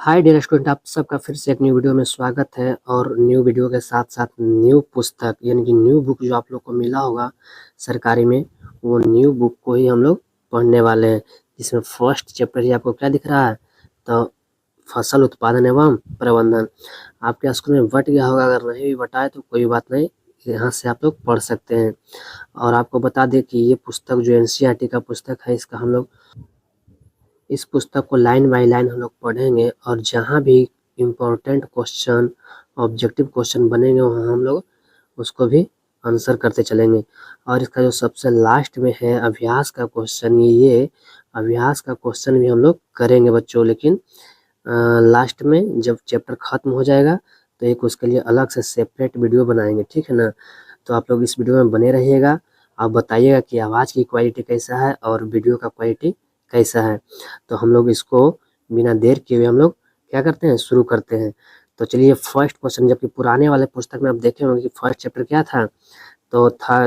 Hi dear student, आप सबका फिर से एक न्यू वीडियो में स्वागत है। और न्यू वीडियो के साथ साथ न्यू पुस्तक यानी कि न्यू बुक जो आप लोग को मिला होगा सरकारी में, वो न्यू बुक को ही हम लोग पढ़ने वाले हैं। जिसमें फर्स्ट चैप्टर ही आपको क्या दिख रहा है, तो फसल उत्पादन एवं प्रबंधन। आपके स्कूल में बट गया होगा, अगर नहीं भी बटा है तो कोई बात नहीं, यहाँ से आप लोग पढ़ सकते हैं। और आपको बता दें कि ये पुस्तक जो एनसीईआरटी का पुस्तक है, इसका हम लोग इस पुस्तक को लाइन बाय लाइन हम लोग पढ़ेंगे और जहाँ भी इम्पोर्टेंट क्वेश्चन, ऑब्जेक्टिव क्वेश्चन बनेंगे वहाँ हम लोग उसको भी आंसर करते चलेंगे। और इसका जो सबसे लास्ट में है अभ्यास का क्वेश्चन, ये अभ्यास का क्वेश्चन भी हम लोग करेंगे बच्चों, लेकिन लास्ट में जब चैप्टर ख़त्म हो जाएगा तो एक उसके लिए अलग से सेपरेट वीडियो बनाएंगे, ठीक है ना। तो आप लोग इस वीडियो में बने रहिएगा। आप बताइएगा कि आवाज़ की क्वालिटी कैसा है और वीडियो का क्वालिटी कैसा है। तो हम लोग इसको बिना देर किए हुए हम लोग क्या करते हैं, शुरू करते हैं। तो चलिए फर्स्ट क्वेश्चन, जबकि पुराने वाले पुस्तक में आप देखे होंगे कि फर्स्ट चैप्टर क्या था, तो था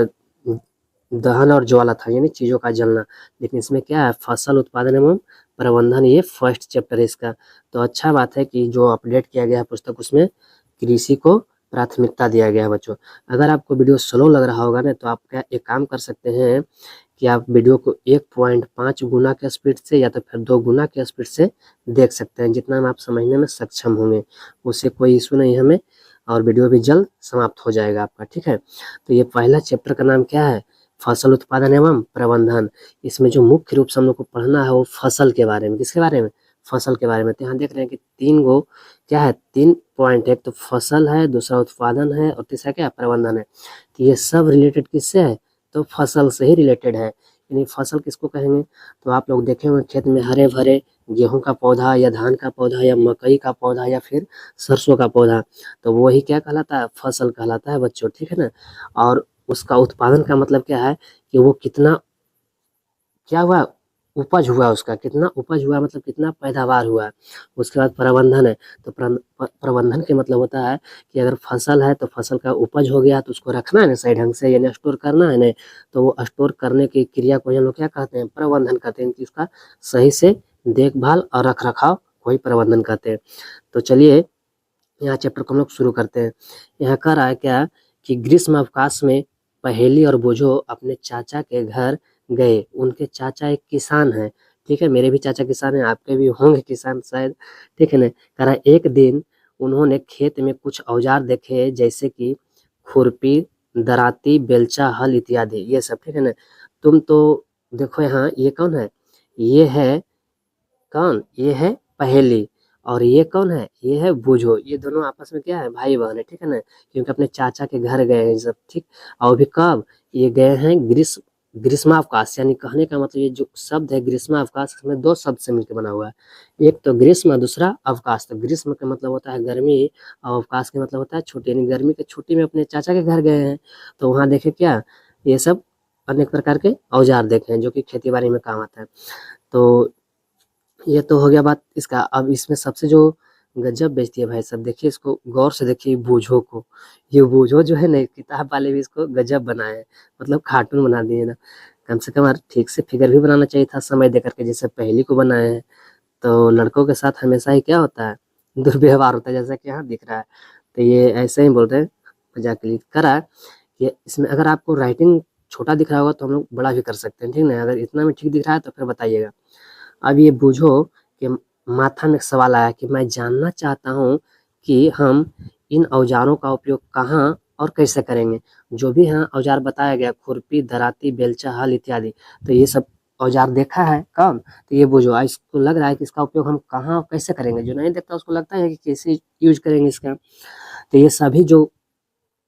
दहन और ज्वाला था, यानी चीज़ों का जलना। लेकिन इसमें क्या है, फसल उत्पादन एवं प्रबंधन, ये फर्स्ट चैप्टर है इसका। तो अच्छा बात है कि जो अपडेट किया गया है पुस्तक, उसमें कृषि को प्राथमिकता दिया गया है बच्चों। अगर आपको वीडियो स्लो लग रहा होगा ना, तो आप क्या एक काम कर सकते हैं कि आप वीडियो को 1.5 गुना के स्पीड से या तो फिर 2 गुना के स्पीड से देख सकते हैं, जितना में आप समझने में सक्षम होंगे। उससे कोई इशू नहीं है हमें, और वीडियो भी जल्द समाप्त हो जाएगा आपका, ठीक है। तो ये पहला चैप्टर का नाम क्या है, फसल उत्पादन एवं प्रबंधन। इसमें जो मुख्य रूप से हम लोग को पढ़ना है वो फसल के बारे में। किसके बारे में, फसल के बारे में। तो यहाँ देख रहे हैं कि 3 गो क्या है, 3 पॉइंट, एक तो फसल है, दूसरा उत्पादन है और तीसरा क्या, प्रबंधन है। तो ये सब रिलेटेड किससे है, तो फसल से ही रिलेटेड है। यानी फसल किसको कहेंगे, तो आप लोग देखे होंगे खेत में हरे भरे गेहूं का पौधा या धान का पौधा या मकई का पौधा या फिर सरसों का पौधा, तो वही क्या कहलाता है, फसल कहलाता है बच्चों, ठीक है ना। और उसका उत्पादन का मतलब क्या है कि वो कितना क्या हुआ, उपज हुआ, उसका कितना उपज हुआ, मतलब कितना पैदावार हुआ। उसके बाद प्रबंधन है, तो प्रबंधन के मतलब होता है कि अगर फसल है तो फसल का उपज हो गया तो उसको रखना है ना सही ढंग से, यानी स्टोर करना है ना। तो वो स्टोर करने की क्रिया को हम लोग क्या कहते हैं, प्रबंधन कहते हैं। कि उसका सही से देखभाल और रख रखाव को ही प्रबंधन कहते हैं। तो चलिए यहाँ चैप्टर को हम लोग शुरू करते हैं। यहाँ कह रहा है क्या कि ग्रीष्म अवकाश में पहेली और बोझो अपने चाचा के घर गए। उनके चाचा एक किसान हैं, ठीक है। मेरे भी चाचा किसान हैं, आपके भी होंगे किसान शायद, ठीक है ना। कह रहा है एक दिन उन्होंने खेत में कुछ औजार देखे, जैसे कि खुरपी, दराती, बेलचा, हल इत्यादि, ये सब, ठीक है ना। तुम तो देखो यहाँ, ये कौन है, ये है कौन, ये है पहेली। और ये कौन है, ये है बूझो। ये दोनों आपस में क्या है, भाई बहन है, ठीक है ना। क्योंकि अपने चाचा के घर गए हैं सब, ठीक। और भी कब, ये गए हैं ग्रीष्मावकाश, यानी कहने का मतलब ये जो शब्द है ग्रीष्मावकाश, इसमें 2 शब्द से मिलकर बना हुआ है। एक तो ग्रीष्म, दूसरा अवकाश। तो ग्रीष्म का मतलब होता है गर्मी और अवकाश का मतलब होता है छुट्टी, यानी गर्मी की छुट्टी में अपने चाचा के घर गए हैं। तो वहाँ देखे क्या, ये सब अनेक प्रकार के औजार देखे हैं जो कि खेती बाड़ी में काम आता है। तो ये तो हो गया बात इसका। अब इसमें सबसे जो गजब बेचती है भाई साहब, देखिए इसको गौर से देखिए, बूझो को। ये बूझो जो है ना, किताब वाले भी इसको गजब बनाए हैं, मतलब कार्टून बना दिए ना। कम से कम यार ठीक से फिगर भी बनाना चाहिए था समय दे करके, जैसे पहेली को बनाए हैं। तो लड़कों के साथ हमेशा ही क्या होता है, दुर्व्यवहार होता है, जैसा कि यहाँ दिख रहा है। तो ये ऐसे ही बोल रहे हैं मजाक के लिए करा है कि इसमें अगर आपको राइटिंग छोटा दिख रहा होगा तो हम लोग बड़ा भी कर सकते हैं, ठीक ना। अगर इतना में ठीक दिख रहा है तो फिर बताइएगा। अब ये बूझो कि माथा में सवाल आया कि मैं जानना चाहता हूँ कि हम इन औजारों का उपयोग कहाँ और कैसे करेंगे। जो भी यहाँ औजार बताया गया, खुरपी, दराती, बेलचा, हल इत्यादि, तो ये सब औजार देखा है कौन, तो ये बूझो। इसको लग रहा है कि इसका उपयोग हम कहाँ और कैसे करेंगे। जो नहीं देखता उसको लगता है कि कैसे यूज करेंगे इसका। तो ये सभी जो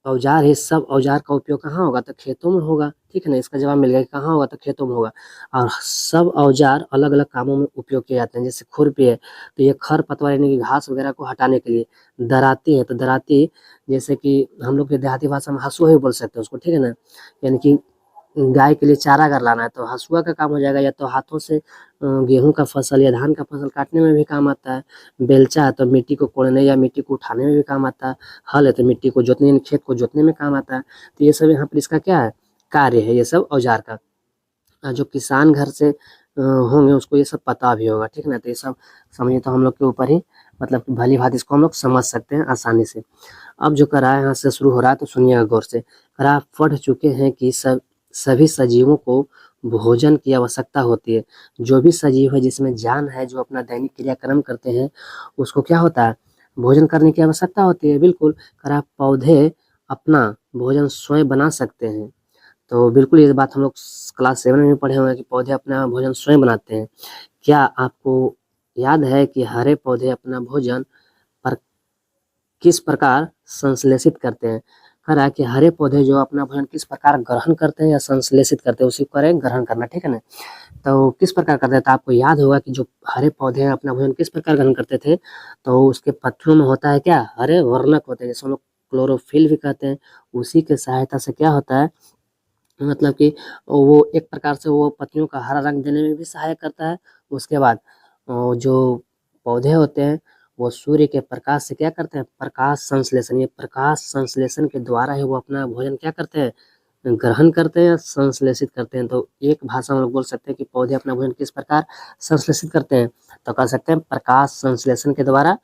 औजार है, सब औजार का उपयोग कहाँ होगा, तो खेतों में होगा, ठीक है ना। इसका जवाब मिल गया कि कहाँ होगा, तो खेतों में होगा। और सब औजार अलग अलग कामों में उपयोग किए जाते हैं। जैसे खुरपी है तो ये खर पतवार यानी कि घास वगैरह को हटाने के लिए। दराती है तो दराती जैसे कि हम लोग के देहाती भाषा में हसुआ ही बोल सकते हैं उसको, ठीक है ना। यानी कि गाय के लिए चारा अगर लाना है तो हसुआ का काम हो जाएगा, या तो हाथों से गेहूं का फसल या धान का फसल काटने में भी काम आता है। बेलचा है तो मिट्टी को कोड़ने या मिट्टी को उठाने में भी काम आता है। हल है तो मिट्टी को जोतने यानी खेत को जोतने में काम आता है। तो ये सब यहाँ पर इसका क्या है, कार्य है, ये सब औजार का। जो किसान घर से होंगे उसको ये सब पता भी होगा, ठीक है ना। तो ये सब समझिए तो हम लोग के ऊपर ही मतलब कि भली भांति इसको हम लोग समझ सकते हैं आसानी से। अब जो करा है यहाँ से शुरू हो रहा है, तो सुनिएगा गौर से। करा आप पढ़ चुके हैं कि सभी सजीवों को भोजन की आवश्यकता होती है। जो भी सजीव है जिसमें जान है, जो अपना दैनिक क्रियाक्रम करते हैं, उसको क्या होता है, भोजन करने की आवश्यकता होती है। बिल्कुल। करा पौधे अपना भोजन स्वयं बना सकते हैं। तो बिल्कुल ये बात हम लोग क्लास 7 में पढ़े हुए हैं कि पौधे अपना भोजन स्वयं बनाते हैं। क्या आपको याद है कि हरे पौधे अपना भोजन पर किस प्रकार संश्लेषित करते हैं? कह रहा है कि हरे पौधे जो अपना भोजन किस प्रकार ग्रहण करते हैं या संश्लेषित करते हैं, उसी को करें ग्रहण करना, ठीक है ना। तो किस प्रकार करते हैं, तो आपको याद होगा कि जो हरे पौधे हैं अपना भोजन किस प्रकार ग्रहण करते थे, तो उसके पत्तियों में होता है क्या, हरे वर्णक होते हैं, जैसे हम लोग क्लोरोफिल भी कहते हैं। उसी के सहायता से क्या होता है, मतलब कि वो एक प्रकार से वो पत्तियों का हरा रंग देने में भी सहायक करता है। उसके बाद जो पौधे होते हैं वो सूर्य के प्रकाश से क्या करते हैं, प्रकाश संश्लेषण, ये प्रकाश संश्लेषण के द्वारा ही वो अपना भोजन क्या करते हैं, ग्रहण करते हैं, संश्लेषित करते हैं। तो एक भाषा में लोग बोल सकते हैं कि पौधे अपना भोजन किस प्रकार संश्लेषित करते हैं, तो कह सकते हैं प्रकाश संश्लेषण के द्वारा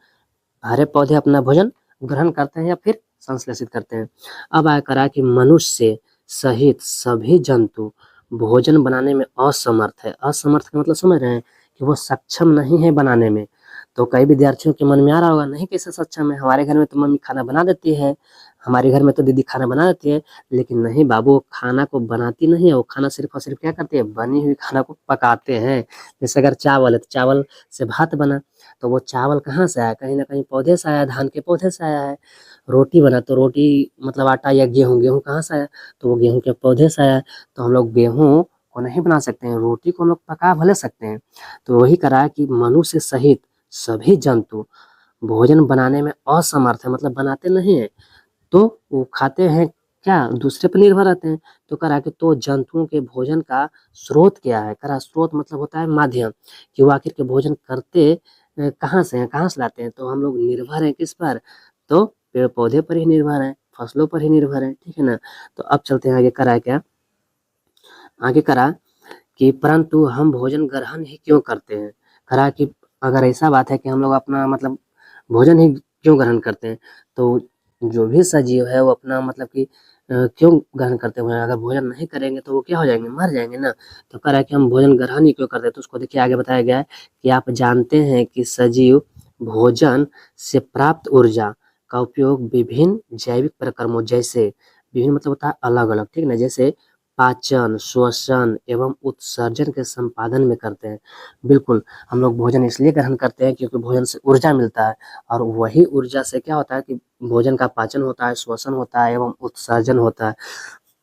हरे पौधे अपना भोजन ग्रहण करते हैं या फिर संश्लेषित करते हैं। अब आया करा कि मनुष्य सहित सभी जंतु भोजन बनाने में असमर्थ है। असमर्थ का मतलब समझ रहे हैं कि वो सक्षम नहीं है बनाने में। तो कई विद्यार्थियों के मन में आ रहा होगा, नहीं कैसे सक्षम है, हमारे घर में तो मम्मी खाना बना देती है, हमारे घर में तो दीदी खाना बना देती है। लेकिन नहीं बाबू, वो खाना को बनाती नहीं है, वो खाना सिर्फ और सिर्फ क्या करती है, बनी हुई खाना को पकाते हैं। जैसे अगर चावल है तो चावल से भात बना, तो वो चावल कहाँ से आया, कहीं ना कहीं पौधे से आया, धान के पौधे से आया है। रोटी बना तो रोटी मतलब आटा या गेहूं, गेहूं कहाँ से आया, तो वो गेहूं के पौधे से आया है। तो हम लोग गेहूं को नहीं बना सकते हैं, रोटी को हम लोग पका भले सकते हैं। तो वही करा है कि मनुष्य सहित सभी जंतु भोजन बनाने में असमर्थ है, मतलब बनाते नहीं है, तो वो खाते हैं क्या, दूसरे पर निर्भर रहते हैं। तो करा कि तो जंतुओं के भोजन का स्रोत क्या है, करा स्रोत मतलब होता है माध्यम, कि वो आखिर के भोजन करते कहाँ से हैं, कहाँ से लाते हैं। तो हम लोग निर्भर हैं किस पर, तो पेड़ पौधे पर ही निर्भर हैं, फसलों पर ही निर्भर हैं, ठीक है ना। तो अब चलते हैं आगे। करा क्या, आगे करा कि परंतु हम भोजन ग्रहण ही क्यों करते हैं। करा कि अगर ऐसा बात है कि हम लोग अपना मतलब भोजन ही क्यों ग्रहण करते हैं, तो जो भी सजीव है वो अपना मतलब कि क्यों ग्रहण करते हैं, अगर भोजन नहीं करेंगे तो वो क्या हो जाएंगे, मर जाएंगे ना। तो कह रहा है कि हम भोजन ग्रहण ही क्यों करते हैं, तो उसको देखिए आगे बताया गया है कि आप जानते हैं कि सजीव भोजन से प्राप्त ऊर्जा का उपयोग विभिन्न जैविक प्रक्रमों, जैसे विभिन्न मतलब होता है अलग अलग, ठीक ना, जैसे पाचन, श्वसन एवं उत्सर्जन के संपादन में करते हैं। बिल्कुल, हम लोग भोजन इसलिए ग्रहण करते हैं क्योंकि भोजन से ऊर्जा मिलता है, और वही ऊर्जा से क्या होता है कि भोजन का पाचन होता है, श्वसन होता है एवं उत्सर्जन होता है।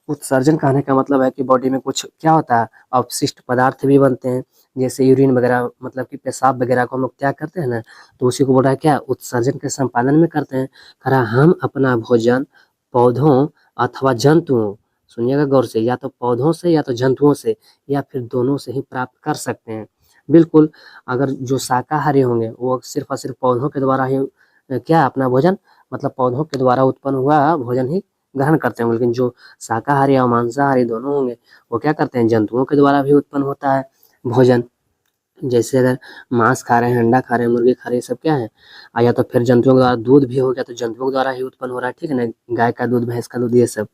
उत्सर्जन कहने का मतलब है कि बॉडी में कुछ क्या होता है, अवशिष्ट पदार्थ भी बनते हैं, जैसे यूरिन वगैरह, मतलब कि पेशाब वगैरह को हम लोग क्या करते हैं ना, तो उसी को बोल रहा है क्या, उत्सर्जन के संपादन में करते हैं। कह रहा हम अपना भोजन पौधों अथवा जंतुओं, सुनिएगा गौर से, या तो पौधों से या तो जंतुओं से या फिर दोनों से ही प्राप्त कर सकते हैं। बिल्कुल, अगर जो शाकाहारी होंगे वो सिर्फ और सिर्फ पौधों के द्वारा ही क्या अपना भोजन, मतलब पौधों के द्वारा उत्पन्न हुआ भोजन ही ग्रहण करते हैं। लेकिन जो शाकाहारी और मांसाहारी दोनों होंगे वो क्या करते हैं, जंतुओं के द्वारा भी उत्पन्न होता है भोजन। जैसे अगर मांस खा रहे हैं, अंडा खा रहे हैं, मुर्गी खा रहे हैं, सब क्या है, या तो फिर जंतुओं के द्वारा दूध भी हो गया, तो जंतुओं के द्वारा ही उत्पन्न हो रहा है, ठीक है ना, गाय का दूध, भैंस का दूध, ये सब।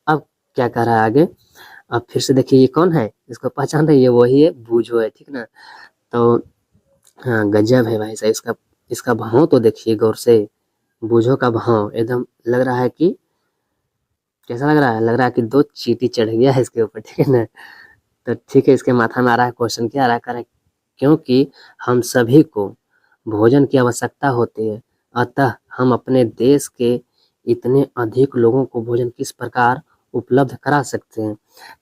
अब क्या कह रहा है आगे, अब फिर से देखिए ये कौन है, इसको पहचान रही है, वही है बूझो है, ठीक ना। तो हाँ, गजब है भाई साहब, इसका इसका भाव तो देखिए गौर से, बूझो का भाव एकदम लग रहा है कि कैसा लग रहा है, लग रहा है कि 2 चींटी चढ़ गया है इसके ऊपर, ठीक है ना। तो ठीक है, इसके माथा में आ रहा है क्वेश्चन, क्या आ रहा है, करें क्योंकि हम सभी को भोजन की आवश्यकता होती है, अतः हम अपने देश के इतने अधिक लोगों को भोजन किस प्रकार उपलब्ध करा सकते हैं।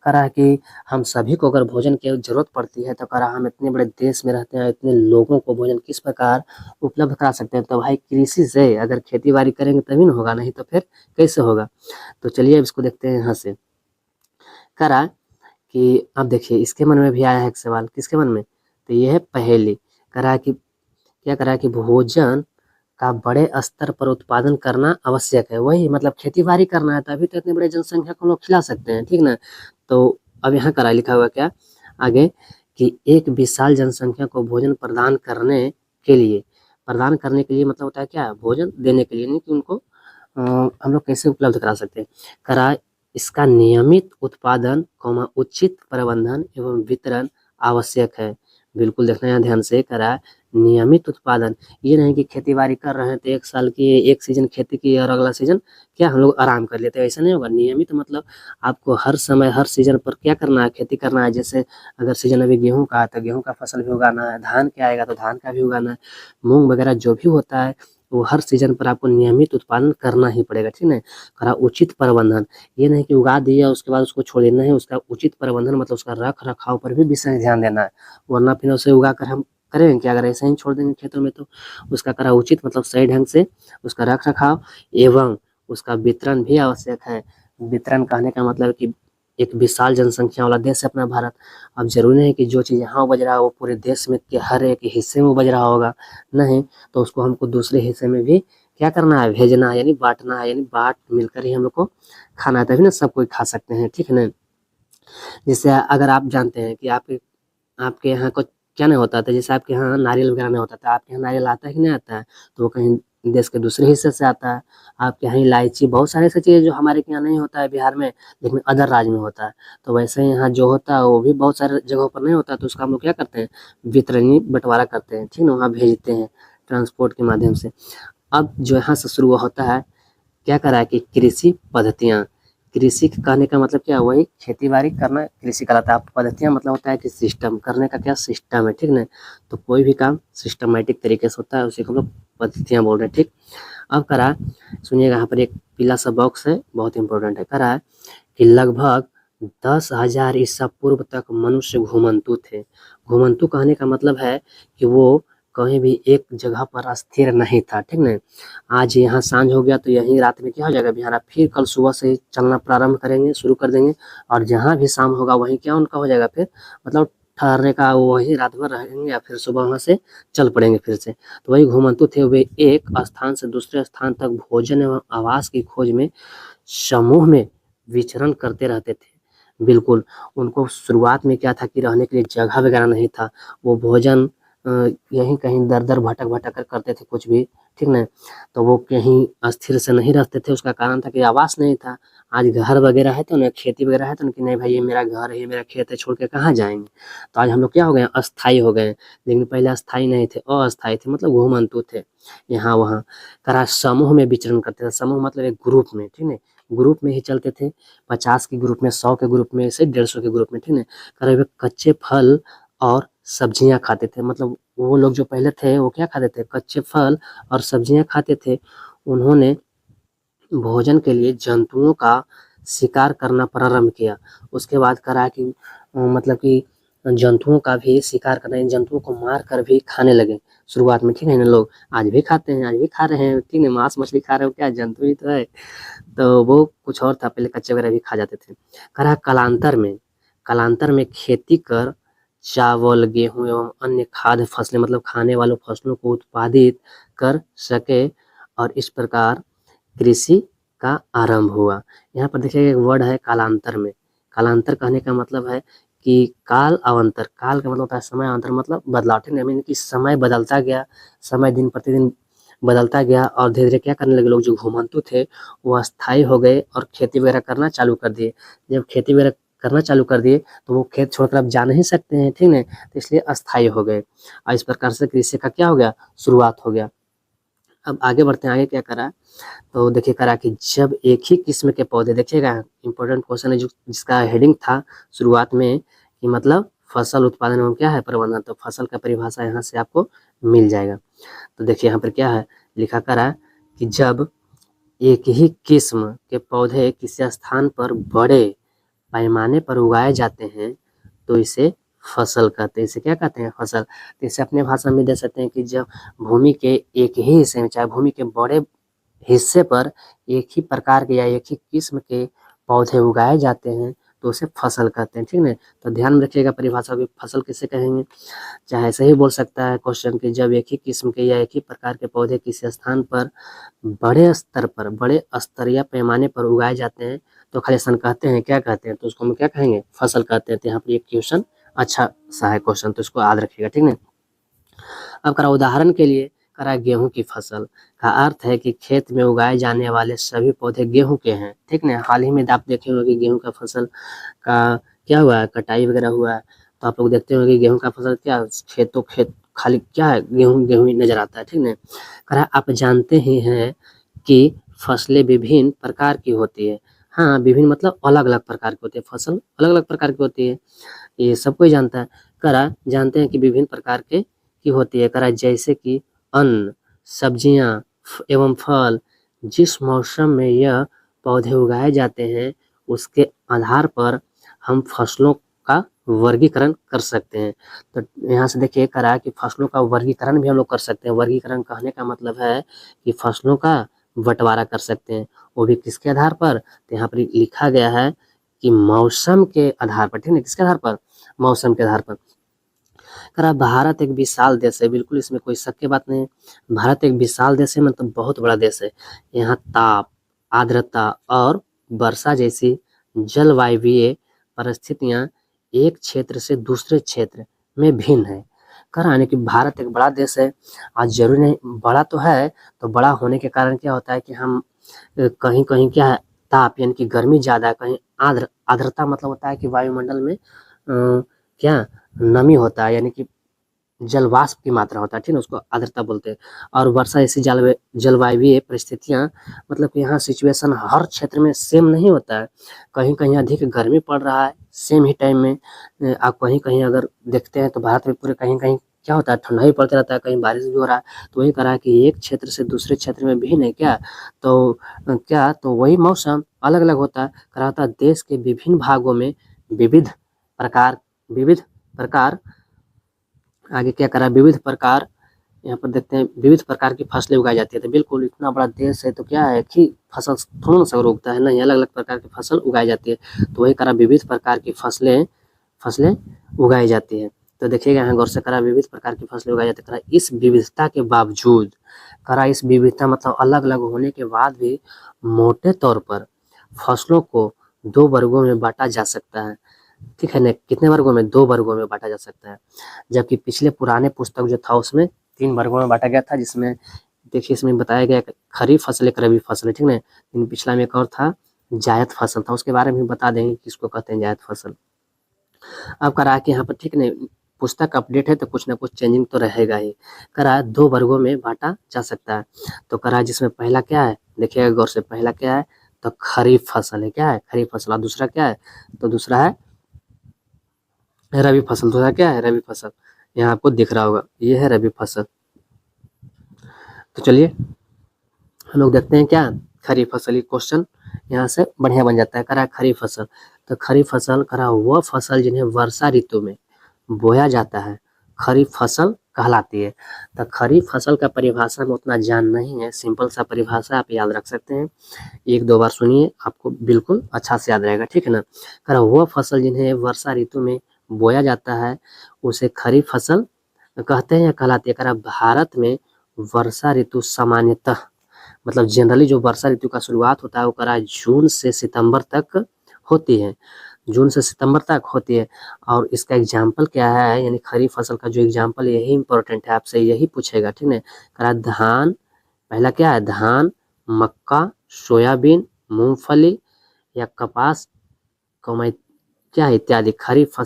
करा कि हम सभी को अगर भोजन की जरूरत पड़ती है, तो करा हम इतने बड़े देश में रहते हैं, इतने लोगों को भोजन किस प्रकार उपलब्ध करा सकते हैं। तो भाई कृषि से, अगर खेती बाड़ी करेंगे तभी ना होगा, नहीं तो फिर कैसे होगा। तो चलिए अब इसको देखते हैं यहाँ से। करा कि अब देखिए इसके मन में भी आया है एक सवाल, किसके मन में, तो ये है पहेली। करा कि क्या करा कि भोजन का बड़े स्तर पर उत्पादन करना आवश्यक है, वही मतलब खेती बाड़ी करना है, तभी तो इतनी बड़ी जनसंख्या को हम लोग खिला सकते हैं, ठीक ना। तो अब यहाँ करा लिखा हुआ क्या आगे, कि एक विशाल जनसंख्या को भोजन प्रदान करने के लिए प्रदान करने के लिए मतलब होता है क्या, भोजन देने के लिए, नहीं कि उनको हम लोग कैसे उपलब्ध करा सकते हैं। करा इसका नियमित उत्पादन, उचित प्रबंधन एवं वितरण आवश्यक है। बिल्कुल देखना यहाँ ध्यान से। करा नियमित उत्पादन, ये नहीं कि खेती बाड़ी कर रहे हैं तो एक साल की एक सीजन खेती की और अगला सीजन क्या हम लोग आराम कर लेते हैं, ऐसा नहीं होगा। नियमित मतलब आपको हर समय हर सीजन पर क्या करना है, खेती करना है। जैसे अगर सीजन अभी गेहूं का है तो गेहूं का फसल भी उगाना है, धान के आएगा तो धान का भी उगाना है, मूंग वगैरह जो भी होता है वो हर सीजन पर आपको नियमित उत्पादन करना ही पड़ेगा, ठीक है। करा उचित प्रबंधन, ये नहीं कि उगा दिया उसके बाद उसको छोड़ देना है, उसका उचित प्रबंधन मतलब उसका रख रखाव पर भी विशेष ध्यान देना है, वरना फिर उसे उगा कर हम करेंगे क्या, अगर ऐसे ही छोड़ देंगे खेतों में तो। उसका करा उचित मतलब सही ढंग से उसका रख रखाव एवं उसका वितरण भी आवश्यक है। वितरण कहने का मतलब कि एक विशाल जनसंख्या वाला देश है अपना भारत। अब जरूरी नहीं कि जो चीज़ यहाँ उपज रहा है वो पूरे देश में के हर एक हिस्से में उपज रहा होगा, नहीं, तो उसको हमको दूसरे हिस्से में भी क्या करना है, भेजना है, यानी बांटना है, यानी बांट मिलकर ही हम लोग को खाना है, तभी ना सब कोई खा सकते हैं, ठीक है ना। जैसे अगर आप जानते हैं कि आपके आपके यहाँ कुछ क्या नहीं होता था, जैसे आपके यहाँ नारियल वगैरह नहीं होता था, आपके यहाँ नारियल आता है कि नहीं आता है, तो वो कहीं देश के दूसरे हिस्से से आता है। आपके यहाँ इलायची, बहुत सारे ऐसी चीज़ें जो हमारे यहाँ नहीं होता है बिहार में, लेकिन अदर राज्य में होता है। तो वैसे ही यहाँ जो होता है वो भी बहुत सारे जगहों पर नहीं होता, तो उसका हम लोग क्या करते हैं, वितरणी बंटवारा करते हैं, ठीक है ना, वहाँ भेजते हैं ट्रांसपोर्ट के माध्यम से। अब जो यहाँ से शुरू होता है, क्या करा है कि कृषि पद्धतियाँ, कृषि कहने का मतलब क्या, वही खेती बाड़ी करना कृषि कहलाता है। पद्धतियाँ मतलब होता है कि सिस्टम करने का, क्या सिस्टम है, ठीक ना। तो कोई भी काम सिस्टमेटिक तरीके से होता है, उसी को हम लोग पद्धतियाँ बोल रहे हैं, ठीक। अब करा सुनिएगा, यहाँ पर एक पीला सा बॉक्स है, बहुत इंपॉर्टेंट है। करा है कि लगभग 10,000 ईसा पूर्व तक मनुष्य घुमंतु थे। घुमंतु कहने का मतलब है कि वो कहीं भी एक जगह पर स्थिर नहीं था, ठीक ना। आज यहाँ सांझ हो गया तो यहीं रात में क्या हो जाएगा बिहार, फिर कल सुबह से चलना प्रारंभ करेंगे, शुरू कर देंगे, और जहाँ भी शाम होगा वहीं क्या उनका हो जाएगा, फिर मतलब ठहरने का, वो वहीं रात भर रहेंगे या फिर सुबह वहाँ से चल पड़ेंगे फिर से। तो वही घुमंतु थे, वे एक स्थान से दूसरे स्थान तक भोजन एवं आवास की खोज में समूह में विचरण करते रहते थे। बिल्कुल, उनको शुरुआत में क्या था कि रहने के लिए जगह वगैरह नहीं था, वो भोजन यहीं कहीं दर-दर भटक-भटक कर करते थे कुछ भी, ठीक ना। तो वो कहीं स्थिर से नहीं रहते थे, उसका कारण था कि आवास नहीं था। आज घर वगैरह है तो ना, खेती वगैरह है तो ना, कि नहीं भाई ये मेरा घर है, ये मेरा खेत है, छोड़ के कहाँ जाएँगे। तो आज हम लोग क्या हो गए हैं, अस्थायी हो गए हैं। लेकिन पहले अस्थायी नहीं थे, अस्थायी थे, मतलब घुमंतु थे, यहाँ-वहाँ। करा समूह में विचरण करते थे, समूह मतलब एक ग्रुप में, ठीक है, ग्रुप में ही चलते थे। 50 के ग्रुप में, 100 के ग्रुप में, से 150 के ग्रुप में, ठीक है। करा वे कच्चे फल और सब्जियाँ खाते थे, मतलब वो लोग जो पहले थे वो क्या खाते थे, कच्चे फल और सब्जियाँ खाते थे। उन्होंने भोजन के लिए जंतुओं का शिकार करना प्रारंभ किया। उसके बाद करा कि मतलब कि जंतुओं का भी शिकार करना, जंतुओं को मार कर भी खाने लगे शुरुआत में, ठीक है ना। लोग आज भी खाते हैं, आज भी खा रहे हैं, ठीक है, मांस मछली खा रहे हो, क्या जंतु ही तो है। तो वो कुछ और था, पहले कच्चे वगैरह भी खा जाते थे। कहा कालांतर में खेती कर चावल, गेहूँ एवं अन्य खाद्य फसलें, मतलब खाने वालों फसलों को उत्पादित कर सके, और इस प्रकार कृषि का आरंभ हुआ। यहाँ पर देखिए एक वर्ड है कालांतर में। कालांतर कहने का मतलब है कि काल अवंतर, काल का मतलब होता है समय, अवंतर मतलब बदलाव, ठीक है, मीन कि समय बदलता गया, समय दिन प्रतिदिन बदलता गया, और धीरे-धीरे क्या करने लगे लोग जो घुमंतु थे वो अस्थायी हो गए और खेती वगैरह करना चालू कर दिए। जब खेती वगैरह करना चालू कर दिए तो वो खेत छोड़कर अब जा नहीं सकते हैं, ठीक है, तो इसलिए अस्थायी हो गए, और इस प्रकार से कृषि का क्या हो गया, शुरुआत हो गया। अब आगे बढ़ते हैं, आगे क्या करा, तो देखिए करा कि जब एक ही किस्म के पौधे, देखिएगा इंपॉर्टेंट क्वेश्चन है जो जिसका हेडिंग था शुरुआत में कि मतलब फसल उत्पादन एवं क्या है प्रबंधन, तो फसल का परिभाषा यहाँ से आपको मिल जाएगा। तो देखिए यहाँ पर क्या है लिखा करा कि जब एक ही किस्म के पौधे किसी स्थान पर बड़े पैमाने पर उगाए जाते हैं तो इसे फसल कहते हैं। इसे क्या कहते हैं, फसल। तो इसे अपने भाषा में दे सकते हैं कि जब भूमि के एक ही हिस्से में, चाहे भूमि के बड़े हिस्से पर एक ही प्रकार के या एक ही किस्म के पौधे उगाए जाते हैं तो उसे फसल कहते हैं, ठीक है। तो ध्यान में रखिएगा परिभाषा भी, फसल किसे कहेंगे। चाहे ऐसे ही बोल सकता है क्वेश्चन कि जब एक ही किस्म के या एक ही प्रकार के पौधे किसी स्थान पर बड़े स्तर पर, बड़े स्तर या पैमाने पर उगाए जाते हैं तो खाली सन कहते हैं, क्या कहते हैं, तो उसको हम क्या कहेंगे, फसल कहते हैं। तो यहाँ पर एक क्वेश्चन अच्छा सा है क्वेश्चन, तो इसको याद रखिएगा, ठीक है। अब करा उदाहरण के लिए करा गेहूं की फसल का अर्थ है कि खेत में उगाए जाने वाले सभी पौधे गेहूं के हैं, ठीक ना। हाल ही में आप देखे होंगे कि गेहूं का फसल का क्या हुआ है, कटाई वगैरह हुआ है, तो आप लोग देखते होंगे कि गेहूं का फसल क्या खेतों खेत खाली क्या है, गेहूं गेहूं ही नजर आता है, ठीक ना। करा आप जानते ही हैं कि फसलें विभिन्न प्रकार की होती है। हाँ, विभिन्न मतलब अलग अलग प्रकार की होती है, फसल अलग अलग प्रकार की होती है, ये सब कोई जानता है। करा जानते हैं कि विभिन्न प्रकार के की होती है। करा जैसे कि अन्न, सब्जियां एवं फल, जिस मौसम में यह पौधे उगाए जाते हैं उसके आधार पर हम फसलों का वर्गीकरण कर सकते हैं। तो यहाँ से देखिए करा कि फसलों का वर्गीकरण भी हम लोग कर सकते हैं। वर्गीकरण कहने का मतलब है कि फसलों का बंटवारा कर सकते हैं, वो भी किसके आधार पर, तो यहाँ पर लिखा गया है कि मौसम के आधार पर, ठीक है, किसके आधार पर, मौसम के आधार पर। करा भारत एक विशाल देश है, बिल्कुल इसमें कोई शक की बात नहीं है। भारत एक विशाल देश है, मतलब बहुत बड़ा देश है। यहाँ ताप, आर्द्रता और वर्षा जैसी जलवायवीय परिस्थितियां एक क्षेत्र से दूसरे क्षेत्र में भिन्न है। करा यानी कि भारत एक बड़ा देश है। आज जरूरी नहीं, बड़ा तो है, तो बड़ा होने के कारण क्या होता है कि हम कहीं कहीं क्या है, ताप यानी कि गर्मी ज्यादा है, कहीं आर्द्रता मतलब होता है कि वायुमंडल में क्या नमी होता है, यानी कि जलवाष्प की मात्रा होता है, ठीक है, उसको आर्द्रता बोलते हैं। और वर्षा ऐसी जलवायवीय परिस्थितियां, मतलब कि यहाँ सिचुएशन हर क्षेत्र में सेम नहीं होता है। कहीं कहीं अधिक गर्मी पड़ रहा है सेम ही टाइम में, आप कहीं कहीं अगर देखते हैं तो भारत में पूरे कहीं कहीं क्या होता है, ठंडा ही पड़ता रहता है, कहीं बारिश भी हो रहा है। तो वही करा कि एक क्षेत्र से दूसरे क्षेत्र में भिन्न है क्या, तो क्या तो वही मौसम अलग अलग होता है। कराता देश के विभिन्न भागों में विविध प्रकार आगे क्या करा, विविध प्रकार, यहाँ पर देखते हैं विविध प्रकार की फसलें उगाई जाती है। तो बिल्कुल इतना बड़ा देश है तो क्या है कि फसल थोड़ा ना सब उगता है, नहीं, अलग अलग प्रकार की फसल उगाई जाती है। तो वही करा विविध प्रकार की फसलें उगाई जाती है। तो देखिएगा यहाँ गौर से करा विविध प्रकार की फसलें उगाई जाती है। करा इस विविधता के बावजूद, करा इस विविधता मतलब अलग अलग होने के बाद भी मोटे तौर पर फसलों को दो वर्गों में बांटा जा सकता है, ठीक है ना। कितने वर्गों में, दो वर्गों में बांटा जा सकता है। जबकि पिछले पुराने पुस्तक जो था उसमें तीन वर्गों में बांटा गया था, जिसमें देखिए इसमें बताया गया खरीफ फसल एक रबी फसल है, ठीक है। लेकिन पिछला में एक और था जायद फसल था, उसके बारे में बता देंगे किसको कहते हैं जायद फसल। अब करा कि यहाँ पर ठीक नहीं, पुस्तक अपडेट है तो कुछ ना कुछ चेंजिंग तो रहेगा ही। करा दो वर्गों में बांटा जा सकता है। तो करा जिसमें पहला क्या है, देखिएगा गौर से, पहला क्या है तो खरीफ फसल है, क्या है खरीफ फसल। और दूसरा क्या है, तो दूसरा है रबी फसल। दूसरा क्या है, रबी फसल। यहाँ आपको दिख रहा होगा, ये है रबी फसल। तो चलिए हम लोग देखते हैं क्या खरीफ फसल, ये क्वेश्चन यहाँ से बढ़िया बन जाता है। करा खरीफ फसल, तो खरीफ फसल करा वह फसल जिन्हें वर्षा ऋतु में बोया जाता है खरीफ फसल कहलाती है। तो खरीफ फसल का परिभाषा में उतना जान नहीं है, सिंपल सा परिभाषा आप याद रख सकते हैं, एक दो बार सुनिए आपको बिल्कुल अच्छा से याद रहेगा, ठीक है ना। करा वह फसल जिन्हें वर्षा ऋतु में बोया जाता है उसे खरीफ फसल कहते हैं या कहलाती है। करा भारत में वर्षा ऋतु सामान्यतः, मतलब जनरली जो वर्षा ऋतु का शुरुआत होता है वो करा जून से सितंबर तक होती है, जून से सितंबर तक होती है। और इसका एग्जाम्पल क्या है, यानी खरीफ फसल का जो एग्जाम्पल, यही इंपॉर्टेंट है, आपसे यही पूछेगा, ठीक है। करा धान, पहला क्या है धान, मक्का, सोयाबीन, मूंगफली या कपास, क्या है इत्यादि खरीफ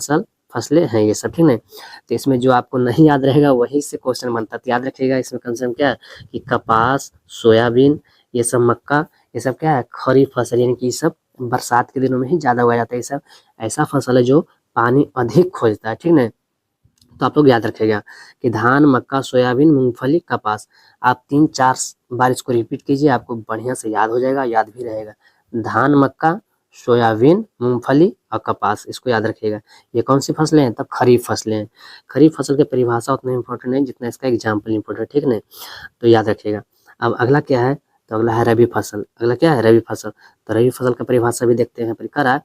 फसलें हैं ये सब, ठीक है। तो इसमें जो आपको नहीं याद रहेगा वही से क्वेश्चन बनता है, तो याद रखिएगा इसमें कम से कम क्या है कि कपास, सोयाबीन, ये सब मक्का, ये सब क्या है खरीफ फसल, यानी कि ये सब बरसात के दिनों में ही ज्यादा उगाया जाता है। ये सब ऐसा फसल है जो पानी अधिक खोजता है, ठीक है। तो आप लोग याद रखिएगा कि धान, मक्का, सोयाबीन, मूंगफली, कपास। आप 3-4 बार इसको रिपीट कीजिए, आपको बढ़िया से याद हो जाएगा, याद भी रहेगा। धान, मक्का, सोयाबीन, मूंगफली और कपास, इसको याद रखिएगा। ये कौन सी फसलें हैं, तब खरीफ फसलें हैं। खरीफ फसल की परिभाषा उतना इंपॉर्टेंट नहीं जितना इसका एग्जाम्पल इंपॉर्टेंट, ठीक है, तो याद रखिएगा। अब अगला क्या है, तो अगला है रबी फसल। अगला क्या है, रबी फसल। तो रबी फसल का परिभाषा भी देखते हैं। परिकरा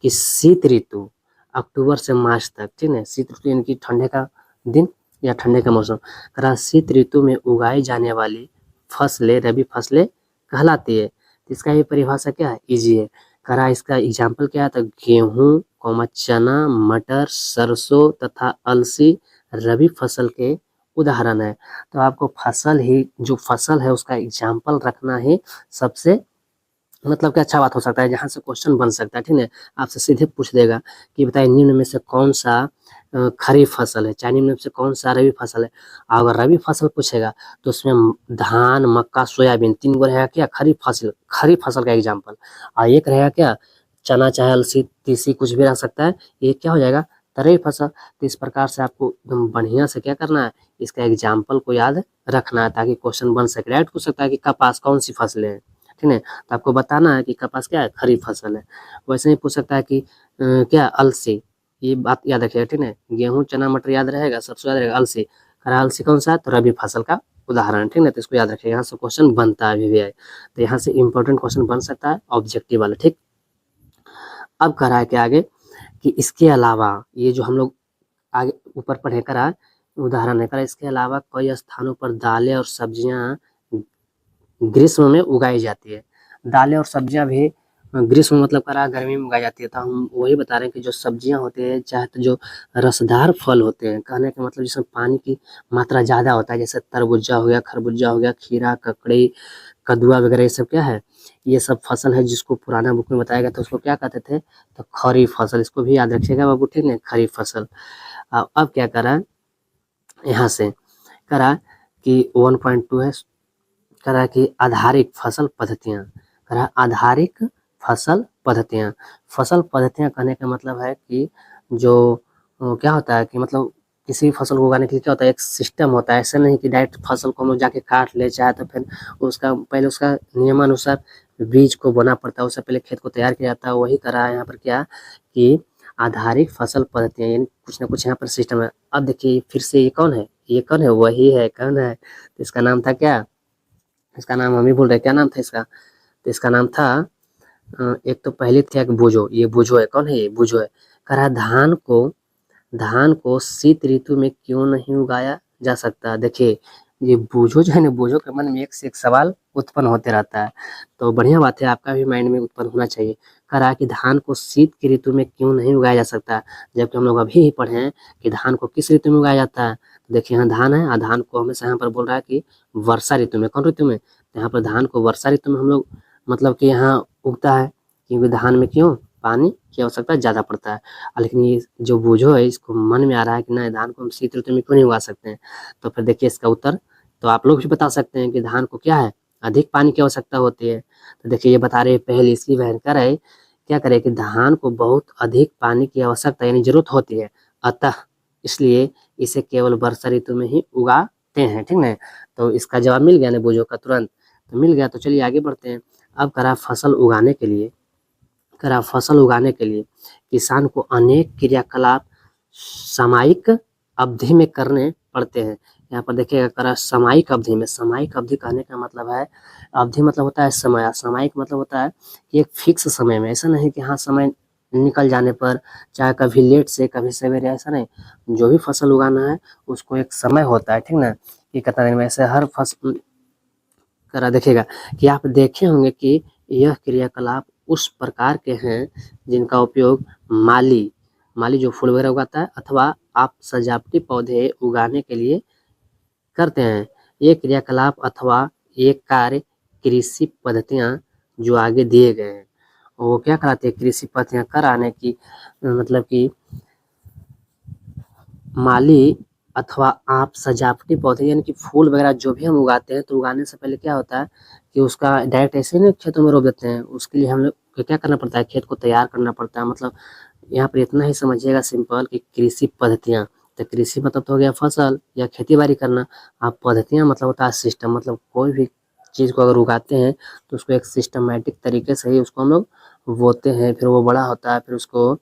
कि शीत ऋतु अक्टूबर से मार्च तक, ठीक है, शीत ऋतु यानी कि ठंडे का दिन या ठंडे का मौसम। करा शीत ऋतु में उगाई जाने वाली फसलें रबी फसलें कहलाती है। इसका ये परिभाषा क्या है, इजी है। करा इसका एग्जाम्पल क्या है, तो गेहूं, चना, मटर, सरसों तथा अलसी रबी फसल के उदाहरण है। तो आपको फसल ही जो फसल है उसका एग्जाम्पल रखना ही सबसे मतलब कि अच्छा बात हो सकता है, जहाँ से क्वेश्चन बन सकता है। ठीक है, आपसे सीधे पूछ देगा कि बताइए निम्न में से कौन सा खरीफ फसल है, चाहे निम्न में से कौन सा रबी फसल है। अगर रबी फसल पूछेगा तो उसमें धान, मक्का, सोयाबीन 3 गो रहेगा क्या खरीफ फसल का एग्जाम्पल, और एक रहेगा क्या चना, चाहे अलसी, तीसी, कुछ भी रह सकता है। ये क्या हो जाएगा रबी फसल। तो इस प्रकार से आपको एकदम बढ़िया से क्या करना है, इसका एग्जाम्पल को याद रखना है ताकि क्वेश्चन बन सके। डायरेक्ट पूछ सकता है कि कपास कौन सी फसलें हैं, ठीक है, तो आपको बताना है कि कपास क्या है खरीफ फसल है। वैसे ही पूछ सकता है कि क्या अलसी, ये बात याद रखिएगा, ठीक है। गेहूं, चना, मटर याद रहेगा, सरसों याद रहेगा, अलसी, खरा अलसी कौन सा है तो रबी फसल का उदाहरण, ठीक है। तो इसको याद रखिएगा, यहाँ से क्वेश्चन बनता है अभी भी आए तो यहाँ से इंपॉर्टेंट क्वेश्चन बन सकता है ऑब्जेक्टिव वाला, ठीक। अब कह रहा है कि आगे कि इसके अलावा ये जो हम लोग आगे ऊपर पढ़े करा उदाहरण है करा, इसके अलावा कई स्थानों पर दालें और सब्जियां ग्रीष्म में उगाई जाती है। दालें और सब्जियां भी ग्रीष्म मतलब करा गर्मी में उगाई जाती है। तो हम वही बता रहे हैं कि जो सब्जियां होते हैं, चाहे तो जो रसदार फल होते हैं, कहने का मतलब जिसमें पानी की मात्रा ज़्यादा होता है, जैसे तरबूजा हो गया, खरबूजा हो गया, खीरा, ककड़ी, कद्दुआ वगैरह, ये सब क्या है, ये सब फसल है जिसको पुराना बुक में बताया गया था, उसको क्या कहते थे तो खरीफ फसल। इसको भी याद रखिएगा बाबू, ठीक है, खरीफ फसल। अब क्या करा यहाँ से करा कि 1.2 है, करा कि आधारिक फसल पद्धतियाँ, करा आधारिक फसल पद्धतियाँ कहने का मतलब है कि जो क्या होता है कि मतलब किसी भी फसल को उगाने के लिए क्या होता है एक सिस्टम होता है। ऐसा नहीं कि डायरेक्ट फसल को हम लोग जाके काट ले, चाहे तो फिर उसका पहले उसका नियमानुसार बीज को बोना पड़ता है, उससे पहले खेत को तैयार किया जाता है। वही करा है यहाँ पर क्या कि आधारिक फसल पद्धतियाँ, यानी कुछ ना कुछ यहाँ पर सिस्टम है। अब देखिए फिर से ये कौन है, वही है, कौन है, तो इसका नाम था क्या, इसका नाम हम ही भूल रहे, क्या नाम था इसका, तो इसका नाम था एक तो पहले था एक बुझो, ये बुझो है, कौन है ये बुझो है। कह रहा धान को शीत ऋतु में क्यों नहीं उगाया जा सकता। देखिए ये बूझो जो है ना, बूझो के मन में एक से एक सवाल उत्पन्न होते रहता है, तो बढ़िया बात है आपका भी माइंड में उत्पन्न होना चाहिए। कह रहा है कि धान को शीत की ऋतु में क्यों नहीं उगाया जा सकता, जबकि हम लोग अभी ही पढ़े हैं कि धान को किस ऋतु में उगाया जाता है। तो देखिए यहाँ धान है, और धान को हमेशा यहाँ पर बोल रहा है कि वर्षा ऋतु में, कौन ऋतु में, तो यहाँ पर धान को वर्षा ऋतु में हम लोग मतलब कि यहाँ उगता है, क्योंकि धान में क्यों पानी की आवश्यकता ज़्यादा पड़ता है। लेकिन ये जो बूझो है इसको मन में आ रहा है कि नहीं धान को हम शीत ऋतु में क्यों नहीं उगा सकते हैं। तो फिर देखिए इसका उत्तर तो आप लोग भी बता सकते हैं कि धान को क्या है अधिक पानी की आवश्यकता होती है। तो देखिए ये बता रहे पहले इसकी बहन कर है क्या करे कि धान को बहुत अधिक पानी की आवश्यकता यानी जरूरत होती है, अतः इसलिए इसे केवल वर्षा ऋतु में ही उगाते हैं, ठीक है। तो इसका जवाब मिल गया ना बूझो का तुरंत, तो मिल गया। तो चलिए आगे बढ़ते हैं। अब करा फसल उगाने के लिए किसान को अनेक क्रियाकलाप सामयिक अवधि में करने पड़ते हैं। यहाँ पर देखिएगा करा सामयिक अवधि में, सामयिक अवधि कहने का मतलब है अवधि मतलब होता है समय, सामयिक मतलब होता है कि एक फिक्स समय में, ऐसा नहीं कि हाँ समय निकल जाने पर चाहे कभी लेट से कभी सवेरे, ऐसा नहीं। जो भी फसल उगाना है उसको एक समय होता है, ठीक ना, कि कतार में ऐसे हर फसल करा देखिएगा कि आप देखे होंगे कि यह क्रियाकलाप उस प्रकार के हैं जिनका उपयोग माली जो फूल वगैरह उगाता है अथवा आप सजावटी पौधे उगाने के लिए करते हैं। ये क्रियाकलाप अथवा ये कार्य कृषि पद्धतियाँ जो आगे दिए गए हैं वो क्या कराते हैं, कृषि पद्धतियाँ कराने की मतलब कि माली अथवा आप सजावटी पौधे यानी कि फूल वगैरह जो भी हम उगाते हैं, तो उगाने से पहले क्या होता है कि उसका डायरेक्ट ऐसे नहीं खेतों में रोप देते हैं। उसके लिए हम लोग को क्या करना पड़ता है, खेत को तैयार करना पड़ता है। मतलब यहाँ पर इतना ही समझिएगा सिंपल कि कृषि पद्धतियाँ, तो कृषि मतलब तो हो गया फसल या खेती बाड़ी करना, आप पद्धतियाँ मतलब होता है सिस्टम, मतलब कोई भी चीज़ को अगर उगाते हैं तो उसको एक सिस्टमेटिक तरीके से ही उसको हम लोग बोते हैं, फिर वो बड़ा होता है, फिर उसको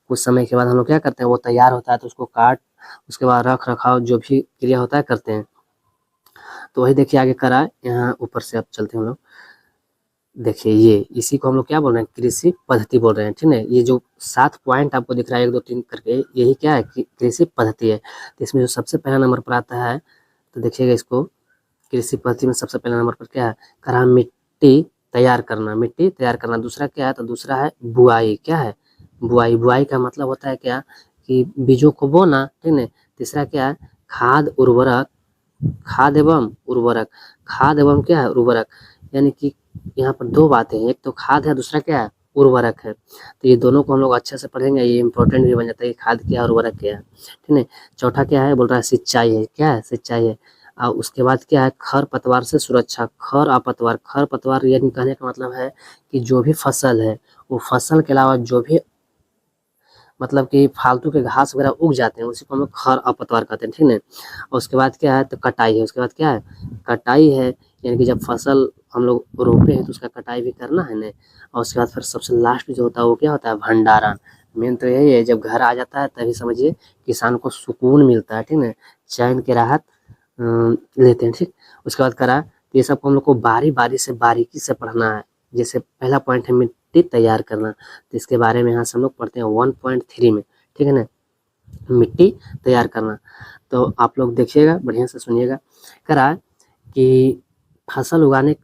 कुछ समय के बाद हम लोग क्या करते हैं वो तैयार होता है तो उसको काट उसके बाद रख रखाव जो भी क्रिया होता है करते हैं। तो वही देखिए आगे करा यहाँ ऊपर से अब चलते हैं हम लोग। देखिए ये इसी को हम लोग क्या बोल रहे हैं कृषि पद्धति बोल रहे हैं, ठीक है। ये जो 7 पॉइंट आपको दिख रहा है 1 2 3 करके, यही क्या है कृषि पद्धति है। तो इसमें जो सबसे पहला नंबर पर आता है तो देखिएगा इसको कृषि पद्धति में सबसे पहला नंबर पर क्या है, करा मिट्टी तैयार करना। दूसरा क्या है तो दूसरा है बुआई, क्या है बुआई का मतलब होता है क्या कि बीजों को बोना, ठीक है। तीसरा क्या है खाद उर्वरक खाद एवं उर्वरक। खाद एवं क्या है? उर्वरक। यानी कि यहाँ पर दो बातें हैं, एक तो खाद है, दूसरा क्या है? उर्वरक है। तो ये दोनों को हम लोग अच्छे से पढ़ेंगे, ये इंपॉर्टेंट भी बन जाता है कि खाद क्या है, उर्वरक क्या है, ठीक है। चौथा क्या है? बोल रहा है सिंचाई है। क्या है? सिंचाई है। और उसके बाद क्या है? खर पतवार से सुरक्षा। खर और पतवार। खर पतवार यानी कहने का मतलब है कि जो भी फसल है, वो फसल के अलावा जो भी मतलब कि फालतू के घास वगैरह उग जाते हैं, उसी को हम लोग खर और पतवार कहते हैं, ठीक है। और उसके बाद क्या है? तो कटाई है। उसके बाद क्या है? कटाई है। यानी कि जब फसल हम लोग रोपे हैं तो उसका कटाई भी करना है ना। और उसके बाद फिर सबसे लास्ट जो होता है वो क्या होता है? भंडारण। मेन तो यही है, जब घर आ जाता है तभी समझिए किसान को सुकून मिलता है, ठीक है। चैन की राहत लेते हैं, ठीक। उसके बाद करा, ये सब हम लोग को बारी बारी से बारीकी से पढ़ना है। जैसे पहला पॉइंट है मिट्टी तैयार करना, तो इसके बारे में यहाँ से हम लोग पढ़ते हैं 1.3 में, ठीक है ना। मिट्टी तैयार करना, तो आप लोग देखिएगा, बढ़िया से सुनिएगा। करा कि फसल उगाने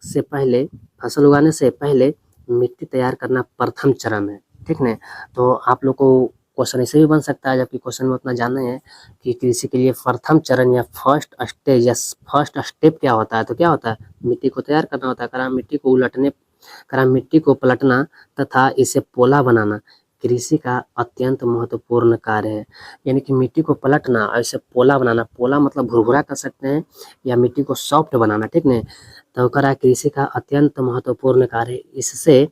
से पहले मिट्टी तैयार करना प्रथम चरण है, ठीक है। तो आप लोग को क्वेश्चन ऐसे भी बन सकता है, जबकि क्वेश्चन में उतना जानना है कि कृषि के लिए प्रथम चरण या फर्स्ट स्टेज या फर्स्ट स्टेप क्या होता है, तो क्या होता है? मिट्टी को तैयार करना होता है। करा मिट्टी को पलटना तथा इसे पोला बनाना कृषि का अत्यंत महत्वपूर्ण कार्य है। यानी कि मिट्टी को पलटना और इसे पोला बनाना, पोला मतलब भुरभुरा कर सकते हैं, या मिट्टी को सॉफ्ट बनाना, ठीक है। तो करा कृषि का अत्यंत महत्वपूर्ण कार्य है। इससे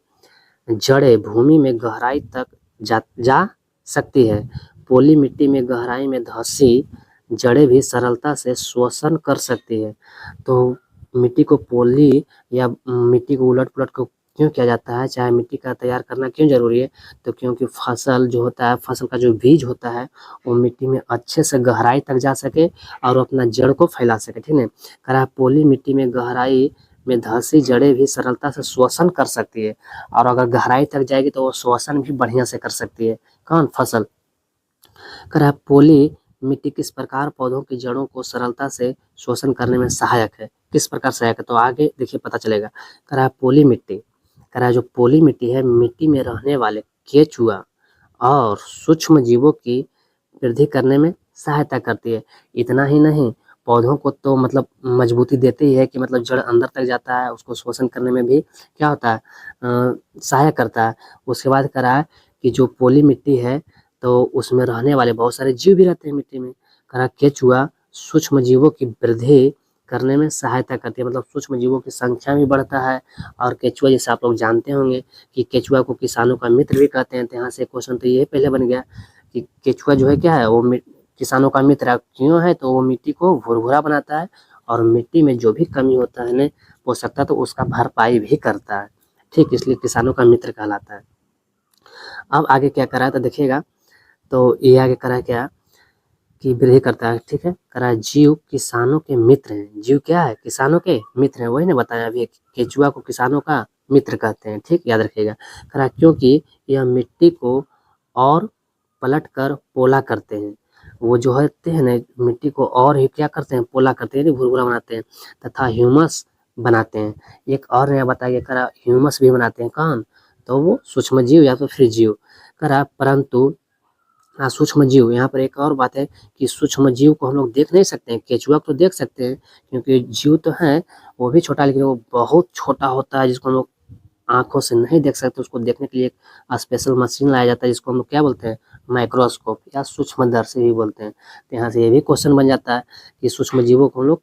जड़ें भूमि में गहराई तक जा सकती है। पोली मिट्टी में गहराई में धंसी जड़ें भी सरलता से श्वसन कर सकती है। तो मिट्टी को पोली या मिट्टी को उलट पुलट को क्यों किया जाता है, चाहे मिट्टी का तैयार करना क्यों जरूरी है? तो क्योंकि फसल जो होता है, फसल का जो बीज होता है, वो मिट्टी में अच्छे से गहराई तक जा सके और अपना जड़ को फैला सके, ठीक है। करा पोली मिट्टी में गहराई में धंसी जड़ें भी सरलता से श्वसन कर सकती है, और अगर गहराई तक जाएगी तो वो श्वसन भी बढ़िया से कर सकती है। कौन? फसल। करा पोली मिट्टी किस प्रकार पौधों की जड़ों को सरलता से शोषण करने में सहायक है? किस प्रकार सहायक है, तो आगे देखिए पता चलेगा। करा पोली मिट्टी। करा जो पोली मिट्टी है, मिट्टी में रहने वाले केचुआ और सूक्ष्म जीवों की वृद्धि करने में सहायता करती है। इतना ही नहीं, पौधों को तो मतलब मजबूती देती ही है कि मतलब जड़ अंदर तक जाता है, उसको शोषण करने में भी क्या होता है? सहायक करता है। उसके बाद करा है कि जो पोली मिट्टी है, तो उसमें रहने वाले बहुत सारे जीव भी रहते हैं मिट्टी में। करा केचुआ सूक्ष्म जीवों की वृद्धि करने में सहायता करती है, मतलब सूक्ष्म जीवों की संख्या भी बढ़ता है। और केचुआ जैसे आप लोग जानते होंगे कि केचुआ को किसानों का मित्र भी कहते हैं। तो यहाँ से क्वेश्चन तो ये पहले बन गया कि केचुआ जो है क्या है? वो किसानों का मित्र है। क्यों है? तो वो मिट्टी को भुरभुरा बनाता है, और मिट्टी में जो भी कमी होता है ना पोषकता, तो उसका भरपाई भी करता है, ठीक। इसलिए किसानों का मित्र कहलाता है। अब आगे क्या करा है तो देखिएगा, तो ये आगे करा है क्या कि वृद्धि करता है, ठीक है। करा है जीव किसानों के मित्र हैं। जीव क्या है? किसानों के मित्र हैं। वही ने बताया अभी, केचुआ को किसानों का मित्र कहते हैं, ठीक, याद रखिएगा। करा क्योंकि यह मिट्टी को और पलट कर पोला करते हैं। वो जो होते हैं ना, मिट्टी को और ही क्या करते हैं? पोला करते हैं, भुरभुरा बनाते हैं, तथा ह्यूमस बनाते हैं। एक और नया बताया करा, ह्यूमस भी बनाते हैं। कौन? तो वो सूक्ष्म जीव या तो फिर जीव। करा परंतु सूक्ष्म जीव, यहाँ पर एक और बात है कि सूक्ष्म जीव को हम लोग देख नहीं सकते हैं। केचुआ को तो देख सकते हैं, क्योंकि जीव तो है वो भी छोटा, लेकिन वो बहुत छोटा होता है जिसको हम लोग आंखों से नहीं देख सकते। उसको देखने के लिए एक स्पेशल मशीन लाया जाता है, जिसको हम लोग क्या बोलते हैं? माइक्रोस्कोप या सूक्ष्मदर्शी भी बोलते हैं। तो यहाँ से ये भी क्वेश्चन बन जाता है कि सूक्ष्म जीवों को हम लोग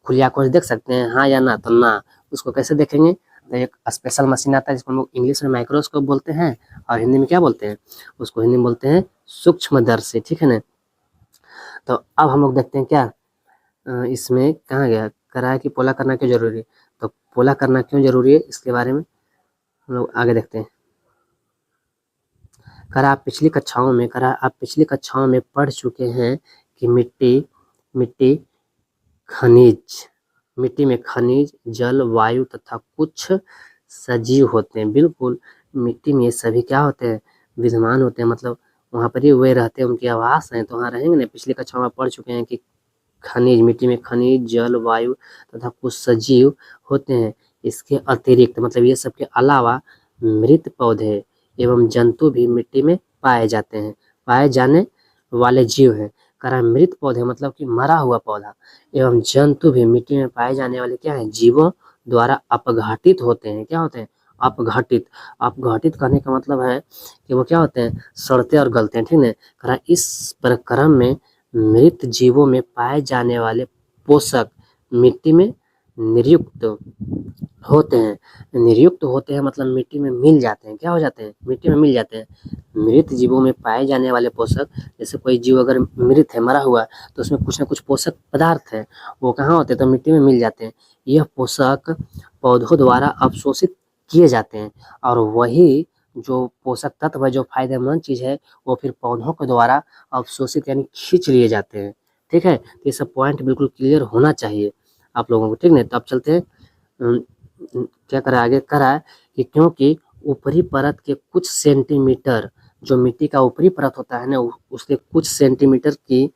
खुली आंखों से देख सकते हैं, हाँ या ना? तो ना। उसको कैसे देखेंगे? तो एक स्पेशल मशीन आता है जिसको हम लोग इंग्लिश में माइक्रोस्कोप बोलते हैं, और हिंदी में क्या बोलते हैं? उसको हिंदी में बोलते हैं सूक्ष्मदर्शी, ठीक है ना। तो अब हम लोग देखते हैं क्या इसमें कहाँ गया, करा है कि पोला करना क्यों जरूरी है। तो पोला करना क्यों जरूरी है इसके बारे में हम लोग आगे देखते हैं। आप पिछली कक्षाओं में पढ़ चुके हैं कि मिट्टी में खनिज, जल, वायु तथा कुछ सजीव होते हैं। बिल्कुल, मिट्टी में ये सभी क्या होते हैं? विद्यमान होते हैं, मतलब वहाँ पर ही वे रहते हैं, उनकी आवास है, तो वहाँ रहेंगे ना। पिछली कक्षा में पढ़ चुके हैं कि मिट्टी में खनिज, जल, वायु तथा कुछ सजीव होते हैं। इसके अतिरिक्त मतलब ये सब के अलावा मृत पौधे एवं जंतु भी मिट्टी में पाए जाते हैं, पाए जाने वाले जीव हैं। करा मृत पौधे मतलब कि मरा हुआ पौधा एवं जंतु भी मिट्टी में पाए जाने वाले क्या है, जीवों द्वारा अपघटित होते हैं। क्या होते हैं? अपघटित। अपघटित करने का मतलब है कि वो क्या होते हैं, सड़ते और गलते हैं। ठीक है, करा इस प्रक्रम में मृत जीवों में पाए जाने वाले पोषक मिट्टी में नियुक्त होते हैं। नियुक्त होते हैं मतलब मिट्टी में मिल जाते हैं। क्या हो जाते हैं? मिट्टी में मिल जाते हैं। मृत जीवों में पाए जाने वाले पोषक, जैसे कोई जीव अगर मृत है, मरा हुआ, तो उसमें कुछ ना कुछ पोषक पदार्थ है, वो कहाँ होते हैं? तो मिट्टी में मिल जाते हैं। यह पोषक पौधों द्वारा अवशोषित किए जाते हैं और वही जो पोषक तत्व है, जो फायदेमंद चीज है, वो फिर पौधों के द्वारा अवशोषित यानी खींच लिए जाते हैं। ठीक है, तो ये सब पॉइंट बिल्कुल क्लियर होना चाहिए आप लोगों को। ठीक है, तो अब चलते हैं क्या करा आगे। करा कि क्योंकि ऊपरी परत के कुछ सेंटीमीटर, जो मिट्टी का ऊपरी परत होता है ना, उसके कुछ सेंटीमीटर की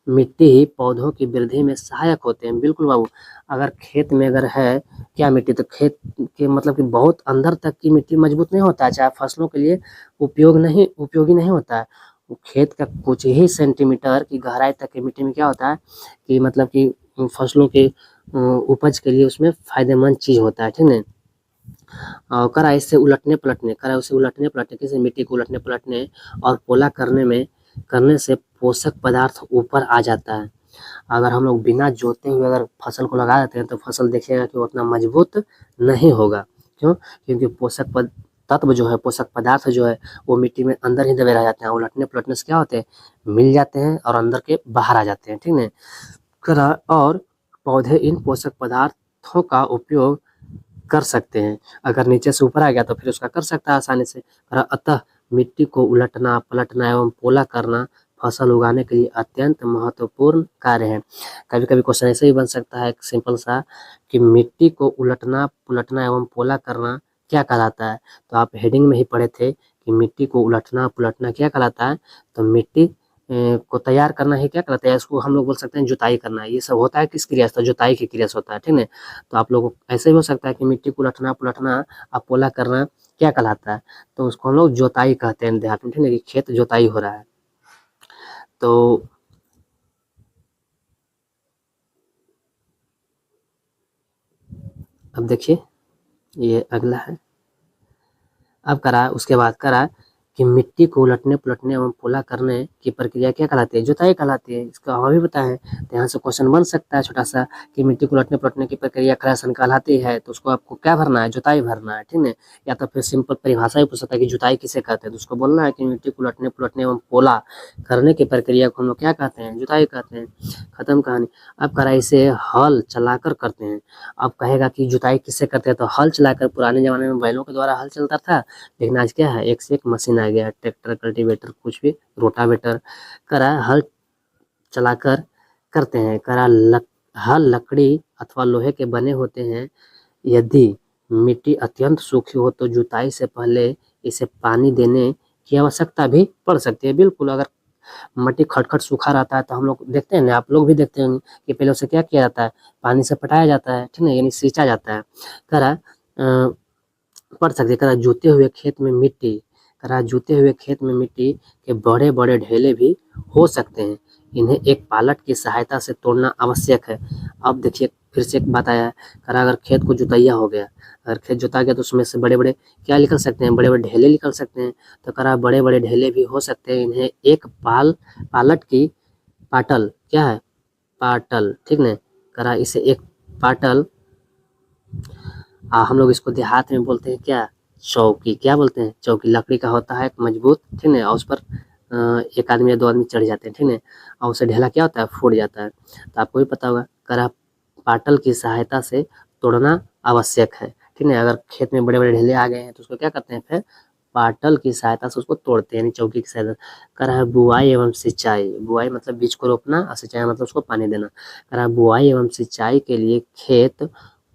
मिट्टी ही पौधों की वृद्धि में सहायक होते हैं। बिल्कुल बाबू, अगर खेत में अगर है क्या मिट्टी, तो खेत के मतलब कि बहुत अंदर तक की मिट्टी मजबूत नहीं होता है, चाहे फसलों के लिए उपयोगी नहीं होता है। वो खेत का कुछ ही सेंटीमीटर की गहराई तक की मिट्टी में क्या होता है कि मतलब कि फसलों के उपज के लिए उसमें फायदेमंद चीज होता है। ठीक है, करा इससे उलटने पलटने, करा उसे उलटने पलटने, किसी मिट्टी को उलटने पलटने और पोला करने से पोषक पदार्थ ऊपर आ जाता है। अगर हम लोग बिना जोते हुए अगर फसल को लगा देते हैं तो फसल देखिएगा कि वो उतना मजबूत नहीं होगा। क्यों? क्योंकि तत्व जो है, पोषक पदार्थ जो है, वो मिट्टी में अंदर ही दबे रह जाते हैं। उलटने पलटने से क्या होते हैं? मिल जाते हैं और अंदर के बाहर आ जाते हैं। ठीक है, करा और पौधे इन पोषक पदार्थों का उपयोग कर सकते हैं। अगर नीचे से ऊपर आ गया तो फिर उसका कर सकता है आसानी से। अतः मिट्टी को उलटना पलटना एवं पोला करना फसल उगाने के लिए अत्यंत महत्वपूर्ण कार्य है। कभी कभी क्वेश्चन ऐसे ही बन सकता है, एक सिंपल सा, कि मिट्टी को उलटना पुलटना एवं पोला करना क्या कहलाता है? तो आप हेडिंग में ही पढ़े थे कि मिट्टी को उलटना पुलटना क्या कहलाता है। तो मिट्टी को तैयार करना ही क्या कहलाता है, इसको हम लोग बोल सकते हैं जुताई करना। ये सब होता है किस क्रिया से? जुताई की क्रिया से होता है। ठीक है, तो आप लोगों को ऐसे भी हो सकता है कि मिट्टी को उलटना पुलटना और पोला करना क्या कहलाता है, तो उसको हम लोग जोताई कहते हैं देहात में। ठीक है, कि खेत जोताई हो रहा है। तो अब देखिए, ये अगला है। अब करा उसके बाद करा कि मिट्टी को उलटने पुलटने एवं पोला करने की प्रक्रिया क्या कहलाती है? जुताई कहलाती है। इसका और भी बताएं, तो यहाँ से क्वेश्चन बन सकता है छोटा सा कि मिट्टी को उलटने पुलटने की प्रक्रिया क्रैशन कहलाती है, तो उसको आपको क्या भरना है? जुताई भरना है। ठीक है, या तो फिर सिंपल परिभाषा भी पूछ सकता है कि जुताई किसे कहते हैं, तो उसको बोलना है कि मिट्टी को उलटने पुलटने एवं पोला करने की प्रक्रिया को हम लोग क्या कहते हैं? जुताई कहते हैं। खत्म कहानी। अब करा इसे हल चलाकर करते हैं। अब कहेगा कि जुताई किससे करते हैं, तो हल चलाकर। पुराने जमाने में बैलों के द्वारा हल चलता था, लेकिन आज क्या है, एक से एक मशीन आ गया, ट्रैक्टर, कल्टीवेटर, कुछ भी, रोटावेटर। करा हल चलाकर करते हैं। करा हल लकड़ी अथवा लोहे के बने होते हैं। यदि मिट्टी अत्यंत सूखी हो तो जुताई से पहले इसे पानी देने की आवश्यकता भी पड़ सकती है। बिल्कुल, अगर मिट्टी खटखट सूखा रहता है तो हम लोग देखते हैं ना, आप लोग भी देखते होंगे कि पहले उसे क्या किया जाता है? पानी से पटाया जाता है। ठीक है, यानी सींचा जाता है। करा पढ़ सकते। करा जूते हुए खेत में मिट्टी, करा जूते हुए खेत में मिट्टी के बड़े बड़े ढेले भी हो सकते हैं। इन्हें एक पालट की सहायता से तोड़ना आवश्यक है। अब देखिए फिर से एक बात आया है। करा अगर खेत को जुतैया हो गया, अगर खेत जोता गया तो उसमें से बड़े बड़े क्या निकल सकते हैं? बड़े बड़े ढेले निकल सकते हैं। तो करा बड़े बड़े ढेले भी हो सकते हैं। इन्हें एक पालट की पाटल क्या है? पाटल। ठीक है, करा इसे एक पाटल, हम लोग इसको देहात में बोलते हैं क्या? चौकी। क्या बोलते हैं? चौकी। लकड़ी का होता है मजबूत। ठीक है, और उस पर एक आदमी या दो आदमी चढ़ जाते हैं। ठीक है, और उसे ढेला क्या होता है? फूट जाता है। तो आपको भी पता होगा। करा पाटल की सहायता से तोड़ना आवश्यक है। ठीक है, अगर खेत में बड़े बड़े ढेले आ गए हैं तो उसको क्या करते हैं? फिर पाटल की सहायता से उसको तोड़ते हैं, यानी चौकी की सहायता। करा है बुआई एवं सिंचाई। बुआई मतलब बीज को रोपना और सिंचाई मतलब उसको पानी देना। करा बुआई एवं सिंचाई के लिए खेत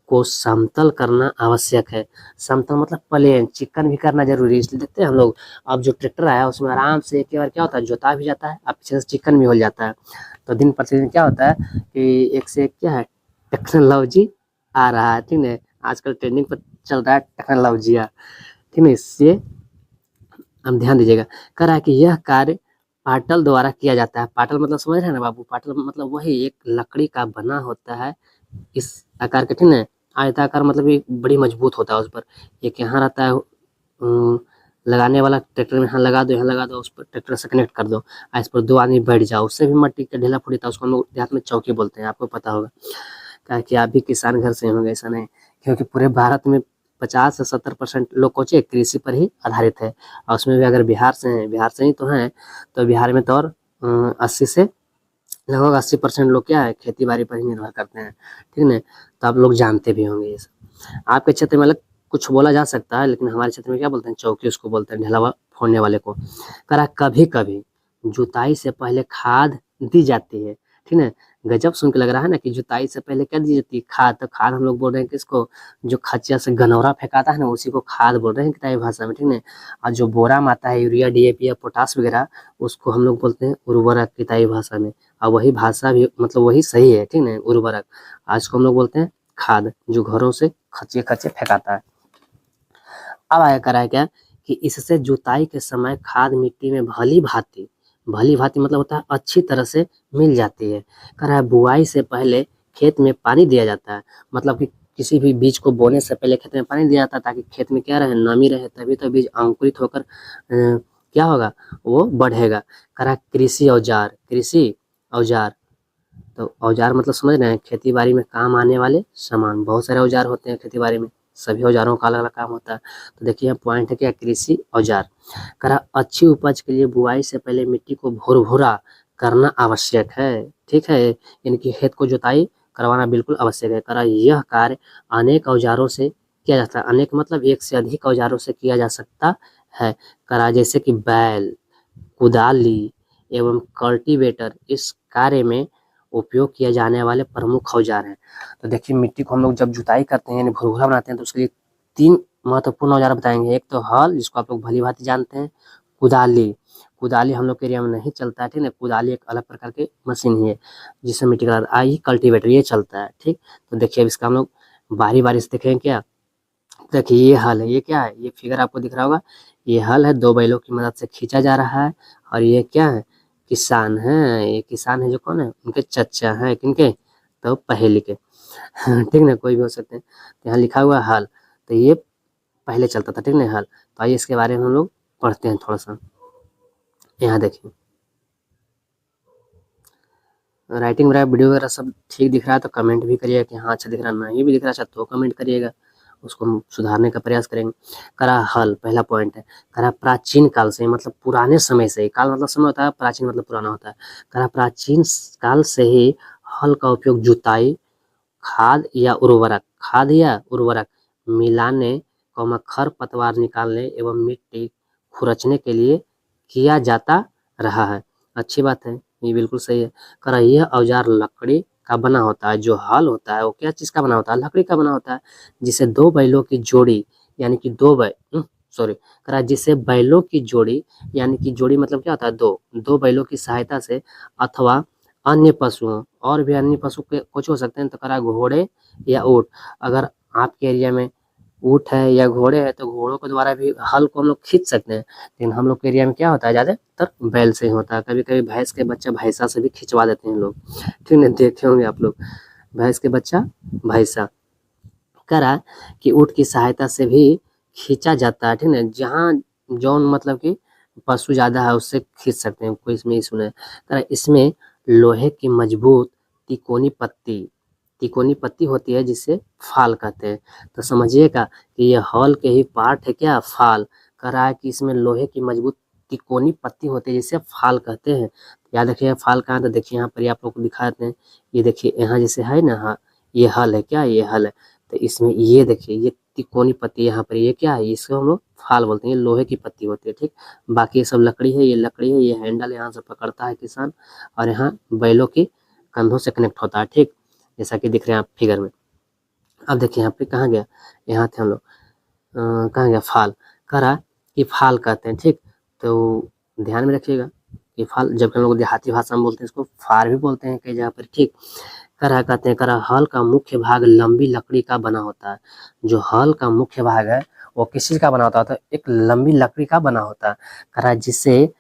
को समतल करना आवश्यक है। समतल मतलब प्लेन, चिकन भी करना जरूरी है। इसलिए देखते हैं हम लोग, अब जो ट्रैक्टर आया उसमें आराम से एक बार क्या होता है? जोता भी जाता है और पीछे से चिकन भी हो जाता है। तो दिन प्रतिदिन क्या होता है कि एक से एक क्या है? टेक्नोलॉजी आ रहा है। ठीक है, आजकल ट्रेंडिंग पर चल रहा है टेक्नोलॉजिया। ठीक है, इससे हम ध्यान दीजिएगा। कह रहा है कि यह कार्य पाटल द्वारा किया जाता है। पाटल मतलब समझ रहे हैं ना बाबू, पाटल मतलब वही एक लकड़ी का बना होता है इस आकार के, ठीक है। आयताकार मतलब ये बड़ी मजबूत होता है। उस पर एक यहाँ रहता है लगाने वाला, ट्रैक्टर में यहाँ लगा दो, यहाँ लगा दो, उस पर ट्रैक्टर से कनेक्ट कर दो, इस पर 2 आदमी बैठ जाओ। उससे भी मट्टी का ढेला फुटी था, उसको हम लोग देहात में चौकी बोलते हैं, आपको पता होगा। क्या कि आप भी किसान घर से होंगे, ऐसा नहीं, क्योंकि पूरे भारत में 50 से 70% लोग कोचे कृषि पर ही आधारित है। और उसमें भी अगर बिहार से हैं, बिहार से ही तो हैं, तो बिहार में तो और 80 से लगभग 80% लोग क्या है, खेती बाड़ी पर ही निर्भर करते हैं, ठीक है। तो आप लोग जानते भी होंगे ये सब। आपके क्षेत्र में अलग कुछ बोला जा सकता है, लेकिन हमारे क्षेत्र में क्या बोलते हैं, चौकी उसको बोलते हैं, ढेला फोड़ने वाले को। करा कभी कभी जुताई से पहले खाद दी जाती है, ठीक है। गजब सुन के लग रहा है ना कि जुताई से पहले क्या दी जाती है, खाद। तो खाद हम लोग बोल रहे हैं किसको, जो खच्चिया से गनौरा फेंकाता है ना, उसी को खाद बोल रहे हैं किताबी भाषा में, ठीक है। और जो बोरा में आता है यूरिया, डीएपी या पोटास वगैरह, उसको हम लोग बोलते हैं उर्वरक किताबी भाषा में। और वही भाषा भी मतलब वही सही है, ठीक है, उर्वरक। आज को हम लोग बोलते हैं खाद, जो घरों से खच्चे खच्चे फेंकाता है। अब आया करा है क्या कि इससे जुताई के समय खाद मिट्टी में भली भांति मतलब होता है अच्छी तरह से मिल जाती है। कह रहा है बुआई से पहले खेत में पानी दिया जाता है, मतलब कि किसी भी बीज को बोने से पहले खेत में पानी दिया जाता है, ताकि खेत में क्या रहे, नमी रहे, तभी तो बीज अंकुरित होकर क्या होगा, वो बढ़ेगा। कह रहा है कृषि औजार, तो औजार मतलब समझ रहे हैं, खेती बाड़ी में काम आने वाले सामान। बहुत सारे औजार होते हैं खेती बाड़ी में, सभी औजारों का अलग अलग काम होता है। तो देखिए यहाँ पॉइंट है क्या, कृषि औजार। करा अच्छी उपज के लिए बुआई से पहले मिट्टी को भुरभुरा करना आवश्यक है, ठीक है। यानी कि खेत को जुताई करवाना बिल्कुल आवश्यक है। करा यह कार्य अनेक औजारों से किया जाता है, अनेक मतलब एक से अधिक औजारों से किया जा सकता है। करा जैसे कि बैल, कुदाली एवं कल्टीवेटर इस कार्य में उपयोग किए जाने वाले प्रमुख औजार हैं। तो देखिए मिट्टी को हम लोग जब जुताई करते हैं यानी भुरभुरा बनाते हैं, तो उसके लिए 3 महत्वपूर्ण औजार बताएंगे। एक तो हल, जिसको आप लोग भली भांति जानते हैं। कुदाली हम लोग के एरिया में नहीं चलता है, ठीक है। कुदाली एक अलग प्रकार की मशीन ही है जिससे मिट्टी का कल्टीवेटर ये चलता है, ठीक। तो देखिए अब इसका हम लोग बारी बारी से देखेंगे क्या। देखिए ये हल है, ये क्या है, ये फिगर आपको दिख रहा होगा, ये हल है, 2 बैलों की मदद से खींचा जा रहा है। और ये क्या है, किसान है। ये किसान है जो कौन है, उनके चचा हैं, किनके, तो पहले के ठीक ना, कोई भी हो सकते हैं। तो यहाँ लिखा हुआ है हल, तो ये पहले चलता था, ठीक ना हल। तो आइए इसके बारे में हम लोग पढ़ते हैं थोड़ा सा। यहाँ देखिए राइटिंग वगैरह वीडियो वगैरह सब ठीक दिख रहा है तो कमेंट भी करिएगा कि हाँ अच्छा दिख रहा है, नहीं भी दिख रहा अच्छा तो कमेंट करिएगा, उसको हम सुधारने का प्रयास करेंगे। करा हल पहला पॉइंट है। करा प्राचीन काल से मतलब पुराने समय से, काल मतलब समय होता है, प्राचीन मतलब पुराना होता है। करा प्राचीन काल से ही हल का उपयोग जुताई, खाद या उर्वरक मिलाने, खर पतवार निकालने एवं मिट्टी खुरचने के लिए किया जाता रहा है। अच्छी बात है, ये बिल्कुल सही है। करा यह औजार लकड़ी का बना होता है। जो हल होता है वो क्या चीज का बना होता है, लकड़ी का बना होता है, जिसे 2 बैलों की जोड़ी यानी कि 2 बैल सॉरी करा जिसे बैलों की जोड़ी यानी कि जोड़ी मतलब क्या होता है, 2 बैलों की सहायता से अथवा अन्य पशुओं और भी अन्य पशु के कुछ हो सकते हैं, तो करा घोड़े या ऊँट। अगर आपके एरिया में ऊँट है या घोड़े है तो घोड़ों के द्वारा भी हल को हम लोग खींच सकते हैं, लेकिन हम लोग के एरिया में क्या होता है, ज़्यादातर बैल से ही होता है। कभी कभी भैंस के बच्चा भैंसा से भी खिंचवा देते हैं लोग, ठीक है, देखे होंगे आप लोग, भैंस के बच्चा भैंसा। करा कि ऊँट की सहायता से भी खींचा जाता है, ठीक है। जहाँ जौन मतलब कि पशु ज़्यादा है उससे खींच सकते हैं, कोई इसमें इशू नहीं। करा इसमें लोहे की मजबूत तिकोनी पत्ती होती है जिसे फाल कहते हैं। तो समझिएगा कि ये हल के ही पार्ट है क्या, फाल। कह रहा है कि इसमें लोहे की मजबूत तिकोनी पत्ती होती है जिसे फाल कहते हैं। याद रखिए फाल कहाँ, तो देखिए यहाँ पर आप लोग को दिखा देते हैं। ये देखिए यहाँ जैसे है ना, हाँ ये हल है क्या, ये हल है। तो इसमें ये देखिए ये तिकोनी पत्ती यहाँ पर, ये क्या है, इसको हम लोग फाल बोलते हैं, ये लोहे की पत्ती होती है, ठीक। बाकी ये सब लकड़ी है, ये लकड़ी है, ये हैंडल यहाँ से पकड़ता है किसान, और यहाँ बैलों की कंधों से कनेक्ट होता है, ठीक, जैसा कि दिख रहे हैं आप फिगर में। अब देखिए यहाँ पे कहाँ गया, यहाँ थे हम लोग, कहाँ गया, फाल। कह रहा कि फाल कहते हैं, ठीक। तो ध्यान में रखिएगा कि फाल, जबकि हम लोग देहाती भाषा में बोलते हैं इसको फार भी बोलते हैं कई जगह पर, ठीक। कह रहा कहते हैं, कह रहा हल का मुख्य भाग लंबी लकड़ी का बना होता है। जो हल का मुख्य भाग है वो किस चीज का बना होता है, तो एक लंबी लकड़ी का बना होता है। कह रहा जिसे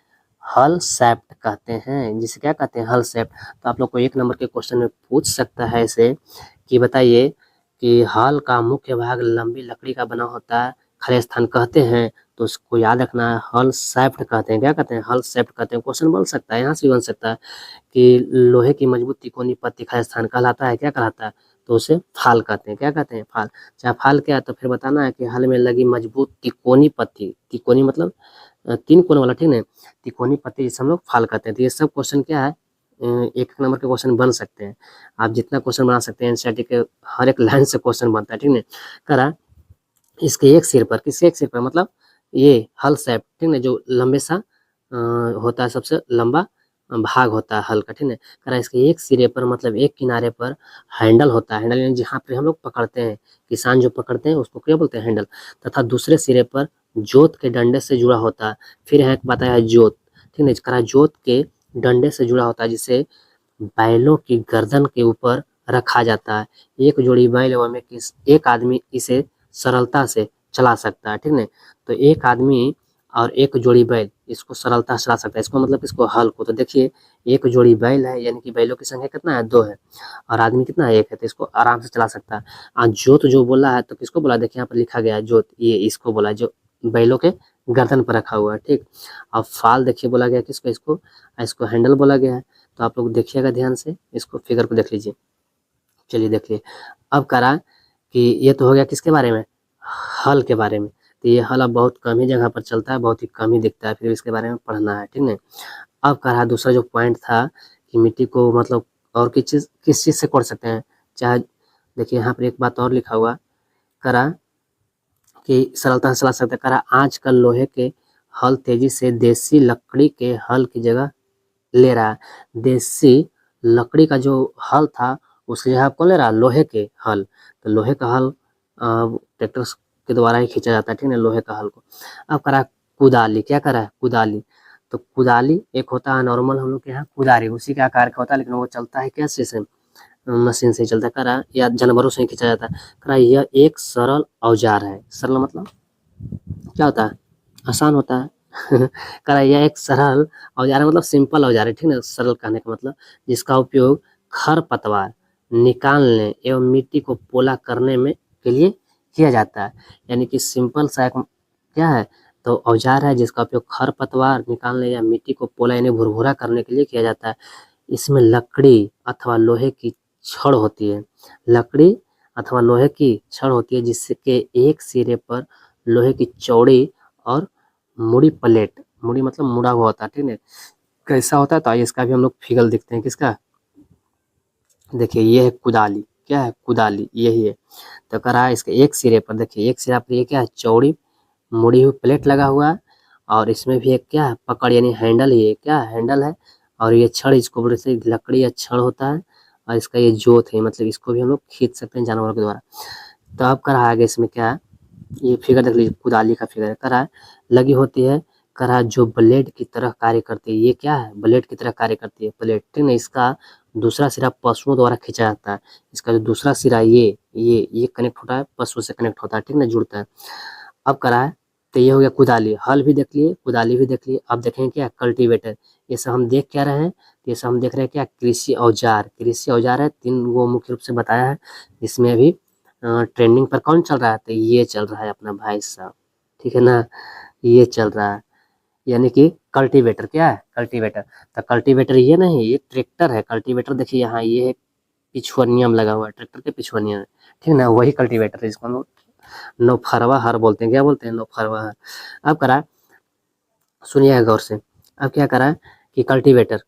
हल शैफ्ट कहते हैं, जिसे क्या कहते हैं, हल शैफ्ट। तो आप लोग को 1 नंबर के क्वेश्चन में पूछ सकता है इसे कि बताइए कि हल का मुख्य भाग लंबी लकड़ी का बना होता है, खाली स्थान कहते हैं, तो उसको याद रखना है, हल शैफ्ट कहते हैं। क्या कहते हैं, हल शैफ्ट कहते हैं। क्वेश्चन बन सकता है, यहाँ से भी बन सकता है कि लोहे की मजबूत तिकोनी पत्ती खाली स्थान कहलाता है, क्या कहलाता है, तो उसे फाल कहते हैं। क्या कहते हैं, फाल। चाहे फाल क्या है तो फिर बताना है कि हल में लगी मजबूत तिकोनी पत्ती, तिकोनी मतलब 3 कोण वाला, ठीक है, तिकोनी पत्ती जिसे हम लोग फाल कहते हैं। तो ये सब क्वेश्चन क्या है, 1 नंबर के क्वेश्चन बन सकते हैं। आप जितना क्वेश्चन बना सकते हैं, एनसीईआरटी के हर एक लाइन से क्वेश्चन बनता है, ठीक है। करा इसके एक सिर पर, किसके एक सिर पर, मतलब ये हल शैफ्ट, ठीक है, जो लंबे सा होता है, सबसे लंबा भाग होता है हल का, ठीक है। करा इसके एक सिरे पर, मतलब एक किनारे पर हैंडल होता है। हैंडल यानी जहाँ पे हम लोग पकड़ते हैं, किसान जो पकड़ते हैं उसको क्या बोलते हैं, हैंडल। तथा दूसरे सिरे पर जोत के डंडे से जुड़ा होता है। फिर यहाँ एक बताया जोत, ठीक है, करा जोत के डंडे से जुड़ा होता है, जिसे बैलों की गर्दन के ऊपर रखा जाता है। एक जोड़ी बैल में एक आदमी इसे सरलता से चला सकता है, ठीक है। तो एक आदमी और एक जोड़ी बैल इसको सरलता से चला सकता है, इसको मतलब इसको हल को। तो देखिए एक जोड़ी बैल है, यानी कि बैलों की संख्या कितना है, 2 है, और आदमी कितना है, 1 है, तो इसको आराम से चला सकता है। जोत जो बोला है तो किसको बोला, देखिए यहाँ पर लिखा गया है जोत, ये इसको बोला जो बैलों के गर्दन पर रखा हुआ है, ठीक। अब फाल देखिए बोला गया किसको, इसको, इसको हैंडल बोला गया है। तो आप लोग देखिएगा ध्यान से, इसको फिगर को देख लीजिए। चलिए देखिए, अब करा कि ये तो हो गया किसके बारे में, हल के बारे में। तो ये हल अब बहुत कम ही जगह पर चलता है, बहुत ही कम ही दिखता है, फिर इसके बारे में पढ़ना है, ठीक है। अब करा दूसरा जो पॉइंट था कि मिट्टी को मतलब और किस चीज़ से कोड़ सकते हैं, चाहे देखिए यहाँ पर एक बात और लिखा हुआ, करा कि सरलता से चला सकते हैं। करा आजकल लोहे के हल तेजी से देसी लकड़ी के हल की जगह ले रहा है। देसी लकड़ी का जो हल था उसकी जगह कौन ले रहा है, लोहे के हल। तो लोहे का हल ट्रैक्टर के द्वारा ही खींचा जाता है, ठीक है, लोहे का हल को। अब करा कुदाली, क्या करा है, कुदाली। तो कुदाली एक होता है नॉर्मल हम लोग के यहाँ कुदारी, उसी के आकार का होता है, लेकिन वो चलता है कैसे से, मशीन से ही चलता है, करा या जानवरों से ही खींचा जाता है। करा यह एक सरल औजार है, सरल मतलब क्या होता है, आसान होता है। करा यह एक सरल औजार है, मतलब सिंपल औजार है, ठीक है, सरल कहने का मतलब, जिसका उपयोग खरपतवार निकालने एवं मिट्टी को पोला करने में के लिए किया जाता है। यानी कि सिंपल सा एक क्या है, तो औजार है जिसका उपयोग खरपतवार निकालने या मिट्टी को पोला यानी भुरभुरा करने के लिए किया जाता है। इसमें लकड़ी अथवा लोहे की छड़ होती है, लकड़ी अथवा लोहे की छड़ होती है, जिसके एक सिरे पर लोहे की चौड़ी और मुड़ी प्लेट, मुड़ी मतलब मुड़ा हुआ होता है, ठीक है, कैसा होता है। तो आइए इसका भी हम लोग फिगर देखते हैं, किसका, देखिए ये है कुदाली, क्या है, कुदाली यही है। तो करा इसके एक सिरे पर, देखिए एक सिरा पर ये क्या है, चौड़ी मुड़ी हुई प्लेट लगा हुआ है, और इसमें भी एक क्या है, पकड़ यानी हैंडल, ये क्या है, हैंडल है, और ये छड़, इसको बोलते हैं लकड़ी या छड़ होता है, और इसका ये जोत है, मतलब इसको भी हम लोग खींच सकते हैं जानवरों के द्वारा। तो अब करा आगे इसमें क्या है, ये फिगर देख लीजिए, कुदाली का फिगर है, करा लगी होती है, करा जो ब्लेड की तरह कार्य करती है, ये क्या है, ब्लेड की तरह कार्य करती है ब्लेड, ठीक है। इसका दूसरा सिरा पशुओं द्वारा खींचा जाता है, इसका जो दूसरा सिरा ये कनेक्ट होता है, पशु से कनेक्ट होता है, ठीक है, जुड़ता है। अब करा है, तो ये हो गया कुदाली, हल भी देख लिए, कुदाली भी देख लिए। अब देखेंगे क्या, कल्टीवेटर। ये सब हम देख क्या रहे हैं, ये सब हम देख रहे हैं क्या, कृषि औजार, कृषि औजार है, 3 वो मुख्य रूप से बताया है। इसमें अभी ट्रेंडिंग पर कौन चल रहा है, तो ये चल रहा है अपना भाई साहब, ठीक है ना, ये चल रहा है, यानी कि कल्टीवेटर, क्या है, कल्टीवेटर। तो कल्टीवेटर ये नहीं, ये ट्रैक्टर है, कल्टीवेटर देखिए यहाँ ये है, पिछुअनियम लगा हुआ है, ट्रैक्टर के पिछुअनियम है, ठीक है ना, वही कल्टीवेटर है जिसको हम लोग नौफरवा हर बोलते हैं, क्या बोलते हैं, नौफरवा हर। अब करा सुनिएगा गौर से, अब क्या करा है कि कल्टीवेटर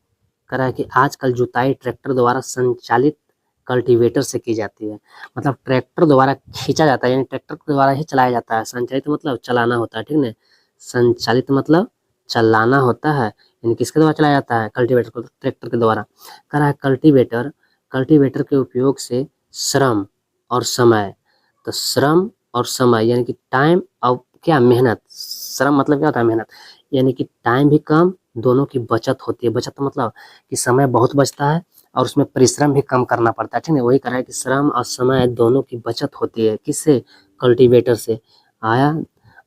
करा है कि आजकल जुताई ट्रैक्टर द्वारा संचालित कल्टीवेटर से की जाती है, मतलब ट्रैक्टर द्वारा खींचा जाता है, यानी ट्रैक्टर के द्वारा ही चलाया जाता है। संचालित मतलब चलाना होता है, ठीक है, संचालित मतलब चलाना होता है, यानी किसके द्वारा चलाया जाता है, कल्टीवेटर को, ट्रैक्टर के द्वारा। करा है कल्टीवेटर, कल्टीवेटर के उपयोग से श्रम और समय, तो श्रम और समय यानी कि टाइम और क्या, मेहनत, श्रम मतलब क्या होता है, मेहनत, यानी कि टाइम भी कम, दोनों की बचत होती है। बचत मतलब कि समय बहुत बचता है और उसमें परिश्रम भी कम करना पड़ता है, ठीक है, वही कह रहा है कि श्रम और समय दोनों की बचत होती है, किससे, कल्टीवेटर से। आया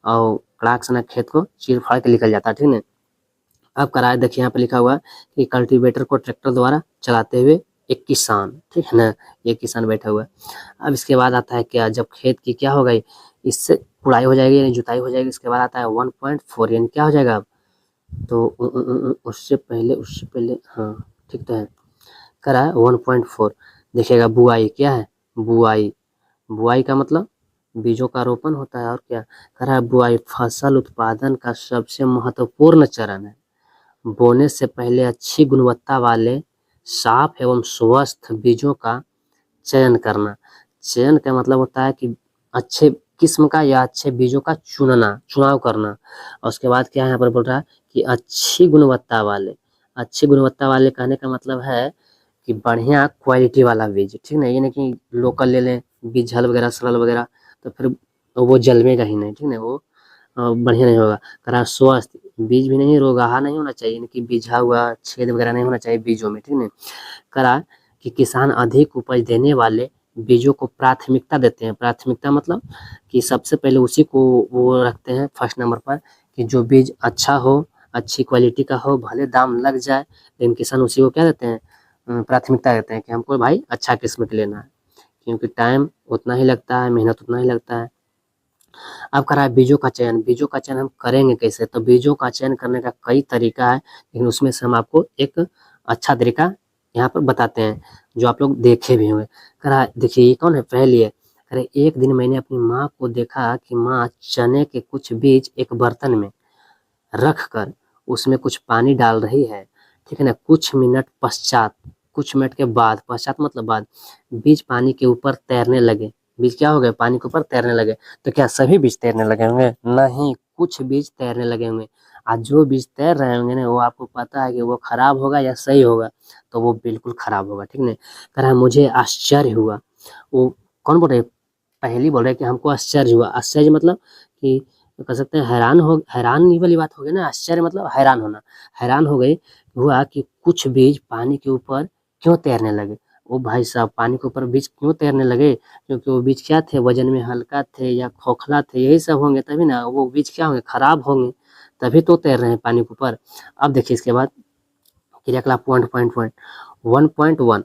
और कड़ाक सना खेत को चीर फाड़ के निकल जाता है, ठीक है। अब करा है, देखिए यहाँ पे लिखा हुआ है कि कल्टीवेटर को ट्रैक्टर द्वारा चलाते हुए एक किसान, ठीक है ना, ये किसान बैठा हुआ है। अब इसके बाद आता है क्या, जब खेत की क्या हो गई, इससे कुड़ाई हो जाएगी यानी जुताई हो जाएगी, इसके बाद आता है 1.4 यानी क्या हो जाएगा अब, तो उससे पहले हाँ ठीक तो है, करा है 1.4। देखिएगा बुआई क्या है, बुआई, बुआई का मतलब बीजों का रोपण होता है, और क्या करा है, बुआई फसल उत्पादन का सबसे महत्वपूर्ण चरण है। बोने से पहले अच्छी गुणवत्ता वाले साफ एवं स्वस्थ बीजों का चयन करना। चयन का मतलब होता है कि अच्छे किस्म का या अच्छे बीजों का चुनाव करना। और उसके बाद क्या यहाँ पर बोल रहा है कि अच्छी गुणवत्ता वाले कहने का मतलब है कि बढ़िया क्वालिटी वाला बीज, ठीक ना, ये नहीं कि लोकल ले लें बीज, झल वगैरह सड़ल वगैरह, तो फिर वो जलमेगा ही नहीं, ठीक ना, वो बढ़िया नहीं होगा। करा स्वस्थ बीज भी नहीं, रोगाहा नहीं होना चाहिए, यानी कि बीझा हुआ छेद वगैरह नहीं होना चाहिए बीजों में, ठीक है। करा कि किसान अधिक उपज देने वाले बीजों को प्राथमिकता देते हैं। प्राथमिकता मतलब कि सबसे पहले उसी को वो रखते हैं फर्स्ट नंबर पर, कि जो बीज अच्छा हो, अच्छी क्वालिटी का हो, भले दाम लग जाए, लेकिन किसान उसी को क्या देते हैं, प्राथमिकता देते हैं कि हमको भाई अच्छा किस्म का लेना है, क्योंकि टाइम उतना ही लगता है, मेहनत उतना ही लगता है। अब करा है बीजों का चयन। बीजों का चयन हम करेंगे कैसे, तो बीजों का चयन करने का कई तरीका है, लेकिन उसमें से हम आपको एक अच्छा तरीका यहाँ पर बताते हैं, जो आप लोग देखे भी होंगे। करा देखिए ये कौन है, पहली है। अरे एक दिन मैंने अपनी माँ को देखा कि माँ चने के कुछ बीज एक बर्तन में रख कर उसमें कुछ पानी डाल रही है, ठीक है ना। कुछ मिनट के बाद, पश्चात मतलब बाद, बीज पानी के ऊपर तैरने लगे। बीज क्या हो गए, पानी के ऊपर तैरने लगे। तो क्या सभी बीज तैरने लगे होंगे, नहीं, कुछ बीज तैरने लगे होंगे। आज जो बीज तैर रहे होंगे ना, वो आपको पता है कि वो खराब होगा या सही होगा, तो वो बिल्कुल खराब होगा, ठीक है। कह रहा है मुझे आश्चर्य हुआ। वो कौन बोल रहे, पहली बोल रहे कि हमको आश्चर्य हुआ। आश्चर्य मतलब कि कह सकते हैं हैरानी वाली बात हो गई ना, आश्चर्य मतलब हैरान होना। हैरान हो गई हुआ कि कुछ बीज पानी के ऊपर क्यों तैरने लगे। ओ भाई साहब, पानी के ऊपर बीज क्यों तैरने लगे, क्योंकि वो बीज क्या थे, वजन में हल्का थे या खोखला थे, यही सब होंगे, तभी ना वो बीज क्या होंगे, खराब होंगे, तभी तो तैर रहे हैं पानी के ऊपर। अब देखिए इसके बाद क्रियाकलाप 1.1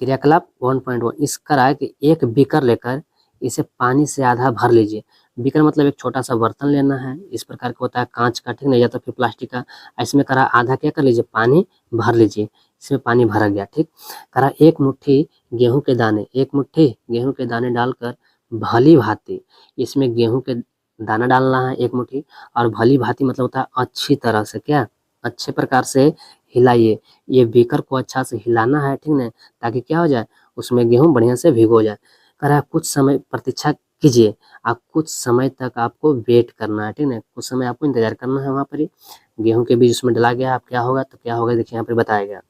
क्रियाकलाप 1.1 इस करा है कि एक बीकर लेकर इसे पानी से आधा भर लीजिए। बीकर मतलब एक छोटा सा बर्तन लेना है, इस प्रकार का होता है कांच का, ठीक है, या तो फिर प्लास्टिक का। इसमें करा आधा क्या कर लीजिए, पानी भर लीजिए। इसमें पानी भरा गया, ठीक। करा एक मुट्ठी गेहूं के दाने डालकर भली भांति, इसमें गेहूं के दाना डालना है 1 मुट्ठी, और भली भांति मतलब होता है अच्छी तरह से, क्या, अच्छे प्रकार से हिलाइए। ये बीकर को अच्छा से हिलाना है, ठीक ना, ताकि क्या हो जाए, उसमें गेहूं बढ़िया से भिगो जाए। कह रहा है कुछ समय प्रतीक्षा कीजिए। आप कुछ समय तक आपको वेट करना है, ठीक ना, कुछ समय आपको इंतजार करना है। वहां पर ही गेहूं के बीज उसमें डला गया, अब क्या होगा, तो क्या होगा देखिए यहाँ पे बताया गया।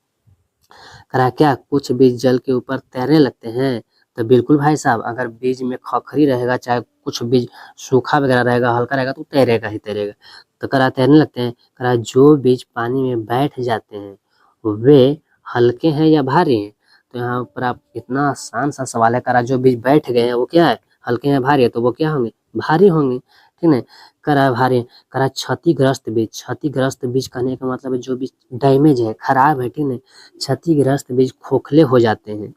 कह रहा है क्या कुछ बीज जल के ऊपर तैरने लगते हैं, तो बिल्कुल भाई साहब, अगर बीज में खखरी रहेगा, चाहे कुछ बीज सूखा वगैरह रहेगा, हल्का रहेगा, तो तैरेगा ही तैरेगा। तो कह रहा है तैरने लगते हैं। कह रहा है जो बीज पानी में बैठ जाते हैं वे हल्के हैं या भारी हैं। तो यहाँ पर आप इतना आसान सा सवाल है, कह रहा जो बीज बैठ गए हैं वो क्या है, हल्के हैं भारी है, तो वो क्या होंगे, भारी होंगे, ठीक है। कह रहा है भारी। कह रहा है क्षतिग्रस्त बीज कहने का मतलब है जो बीज डैमेज है, खराब है, ठीक है। क्षतिग्रस्त बीज खोखले हो जाते हैं,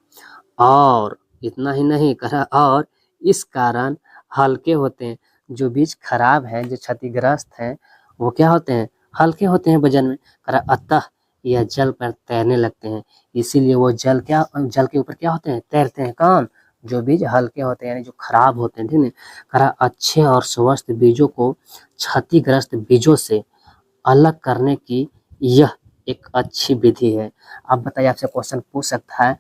और इतना ही नहीं, कह रहा और इस कारण हल्के होते हैं। जो बीज खराब है, जो क्षतिग्रस्त है, वो क्या होते हैं, हल्के होते हैं वजन में। कह रहा अतः यह जल पर तैरने लगते हैं, इसीलिए वो जल के ऊपर क्या होते हैं, तैरते हैं। कौन, जो बीज हल्के होते हैं यानी जो खराब होते हैं, ठीक है। कह रहा अच्छे और स्वस्थ बीजों को क्षतिग्रस्त बीजों से अलग करने की यह एक अच्छी विधि है। अब बताइए, आपसे क्वेश्चन पूछ सकता है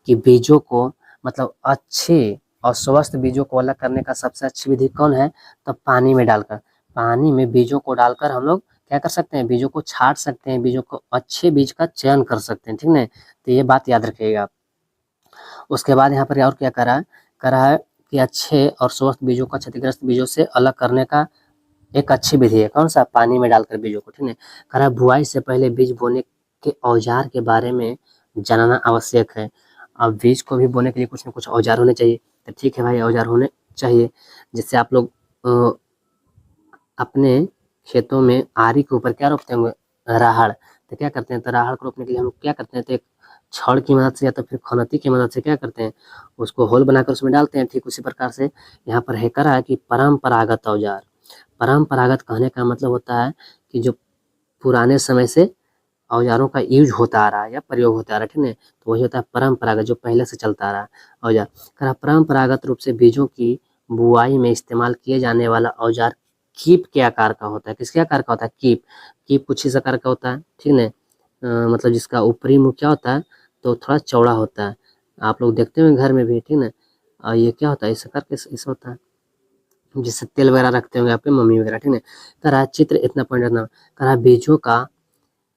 कि बीजों को मतलब अच्छे और स्वस्थ बीजों को अलग करने का सबसे अच्छी विधि कौन है, तो पानी में बीजों को डालकर हम लोग क्या कर सकते हैं, बीजों को छांट सकते हैं, बीजों को अच्छे बीज का चयन कर सकते हैं, ठीक है। तो ये बात याद रखिएगा आप। उसके बाद यहाँ पर और क्या करा है कि अच्छे और स्वस्थ बीजों का क्षतिग्रस्त बीजों से अलग करने का एक अच्छी विधि है, कौन सा, पानी में डालकर बीजों को, ठीक है। कह रहा है बुआई से पहले बीज बोने के औजार के बारे में जानना आवश्यक है। अब बीज को भी बोने के लिए कुछ न कुछ औजार होने चाहिए, तो ठीक है भाई, औजार होने चाहिए, जिससे आप लोग अपने खेतों में आरी के ऊपर क्या रोपते होंगे, राहड़, तो क्या करते हैं, तो राहड़ को रोपने के लिए हम लोग क्या करते हैं, तो एक छड़ की मदद से या तो फिर खनती की मदद से क्या करते हैं, उसको होल बनाकर उसमें डालते हैं। ठीक उसी प्रकार से यहाँ पर है करा है कि परंपरागत औजार। परंपरागत कहने का मतलब होता है कि जो पुराने समय से औजारों का यूज होता आ रहा है या प्रयोग होता आ रहा है, ठीक है, तो वही होता है परंपरागत, जो पहले से चलता आ रहा है औजार। करा परंपरागत रूप से बीजों की बुआई में इस्तेमाल किए जाने वाला औजार कीप के आकार का होता है। किसके आकार का होता है, कीप। कीप कुछ इस आकार का होता है, ठीक है, मतलब जिसका ऊपरी मुंह क्या होता है, तो थोड़ा चौड़ा होता है। आप लोग देखते होंगे घर में भी, ठीक है। और ये क्या होता है, इस आकार के इस होता है, जिससे तेल वगैरह रखते होंगे आपके मम्मी वगैरह, ठीक है। करा चित्र इतना पॉइंट रखना। करा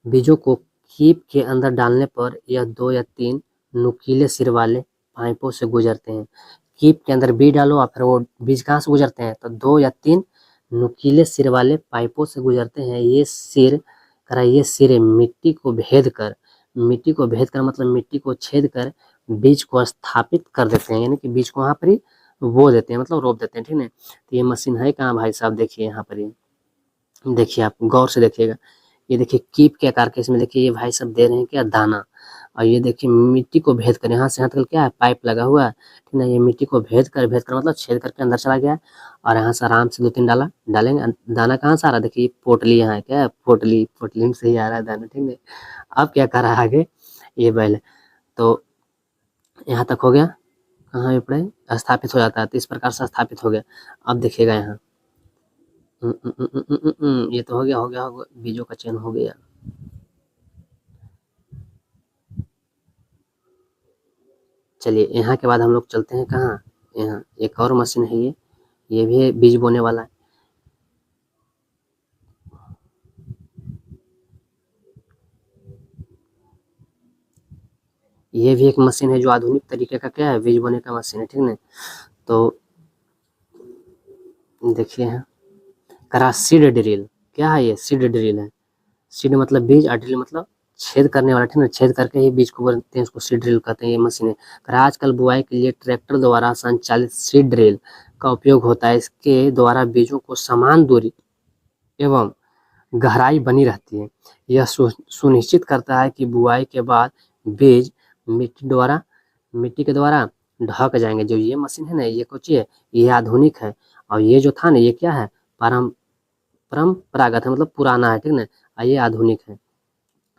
बीजों को कीप के अंदर डालने पर यह 2 या 3 नुकीले सिर वाले पाइपों से गुजरते हैं। कीप के अंदर बीज डालो और फिर वो बीज कहाँ से गुजरते हैं, तो 2 या 3 नुकीले सिर वाले पाइपों से गुजरते हैं। ये सिरे मिट्टी को भेद कर मतलब मिट्टी को छेद कर बीज को स्थापित कर देते हैं, यानी कि बीज को वहाँ पर ही बो देते हैं, मतलब रोप देते हैं, ठीक है। तो ये मशीन है कहाँ भाई साहब, देखिए यहाँ पर, ये देखिए, आप गौर से देखिएगा। ये देखिए कीप के आकार के, इसमें देखिए ये भाई सब दे रहे हैं क्या, दाना। और ये देखिए मिट्टी को भेद कर, यहाँ से यहाँ तक क्या है, पाइप लगा हुआ है, ठीक है। ये मिट्टी को भेद कर मतलब छेद करके अंदर चला गया, और यहाँ से आराम से 2-3 डालेंगे। दाना कहाँ से आ रहा है, देखिए पोटली, यहाँ है क्या, पोटली में से ही आ रहा है दाना, ठीक है। अब क्या कर रहा है आगे, ये बैल, तो यहाँ तक हो गया, कहाँ ये पड़े स्थापित हो जाता है, तो इस प्रकार से स्थापित हो गया। अब देखिएगा यहाँ, ये तो हो गया, बीजों का चयन हो गया। चलिए यहाँ के बाद हम लोग चलते हैं कहाँ, यहाँ एक और मशीन है, ये भी बीज बोने वाला है। ये भी एक मशीन है जो आधुनिक तरीके का क्या है, बीज बोने का मशीन है, ठीक है। तो देखिए यहाँ करा सीड ड्रिल, क्या है ये, सीड ड्रिल है। सीड मतलब बीज और ड्रिल मतलब छेद करने वाला, ठीक है, छेद करके ही बीज को बोलते हैं, उसको सीड ड्रिल कहते हैं। ये मशीन है। आजकल बुआई के लिए ट्रैक्टर द्वारा संचालित सीड ड्रिल का उपयोग होता है। इसके द्वारा बीजों को समान दूरी एवं गहराई बनी रहती है। यह सुनिश्चित करता है कि बुआई के बाद बीज मिट्टी के द्वारा ढक जाएंगे। जो ये मशीन है ना, ये कुछ है, ये आधुनिक है, और ये जो था ना, ये क्या है, परंपरागत है, मतलब पुराना है, ठीक है ना, ये आधुनिक है,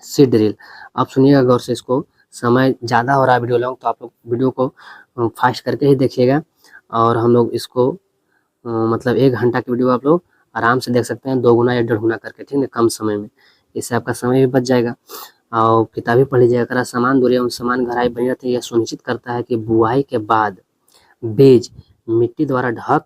सीड ड्रिल। आप सुनिएगा गौर से इसको, समय ज़्यादा हो रहा है वीडियो लॉन्ग, तो आप लोग वीडियो को फास्ट करके ही देखिएगा, और हम लोग इसको मतलब 1 घंटा की वीडियो आप लोग आराम से देख सकते हैं, 2 गुना या 1.5 गुना करके, ठीक है, कम समय में। इससे आपका समय भी बच जाएगा, और किताबें पढ़ लीजिएगा। समान दूरी एवं समान गहराई बनी रहती है। यह सुनिश्चित करता है कि बुआई के बाद बीज मिट्टी द्वारा ढक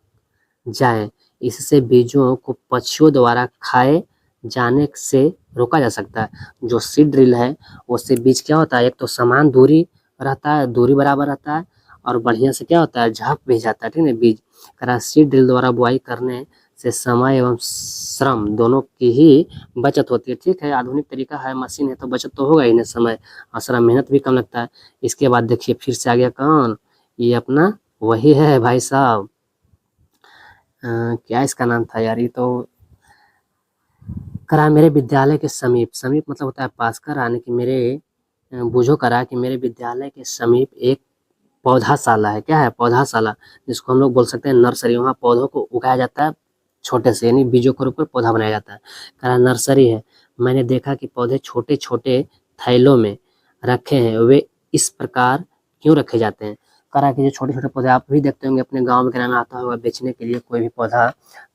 जाए। इससे बीजों को पक्षियों द्वारा खाए जाने से रोका जा सकता है। जो सीड ड्रिल है, उससे बीज क्या होता है, एक तो समान दूरी रहता है, दूरी बराबर रहता है, और बढ़िया से क्या होता है, झप भी जाता है, ठीक है बीज। सीड ड्रिल द्वारा बुआई करने से समय एवं श्रम दोनों की ही बचत होती है। ठीक है, आधुनिक तरीका है, मशीन है, तो बचत तो होगा ही ना, समय और श्रम, मेहनत भी कम लगता है। इसके बाद देखिए फिर से आ गया कौन, ये अपना वही है भाई साहब, क्या इसका नाम था यार, ये तो करा मेरे विद्यालय के समीप मतलब होता है पास, करा कि मेरे बूझो करा कि मेरे विद्यालय के समीप एक पौधाशाला है। क्या है, पौधाशाला, जिसको हम लोग बोल सकते हैं नर्सरी। वहाँ पौधों को उगाया जाता है छोटे से, यानी बीजों को रोककर पौधा बनाया जाता है। करा नर्सरी है। मैंने देखा कि पौधे छोटे छोटे थैलों में रखे हैं। वे इस प्रकार क्यों रखे जाते हैं। करा कि जो छोटे छोटे पौधे आप भी देखते होंगे अपने गाँव में, किराना आता होगा बेचने के लिए कोई भी पौधा,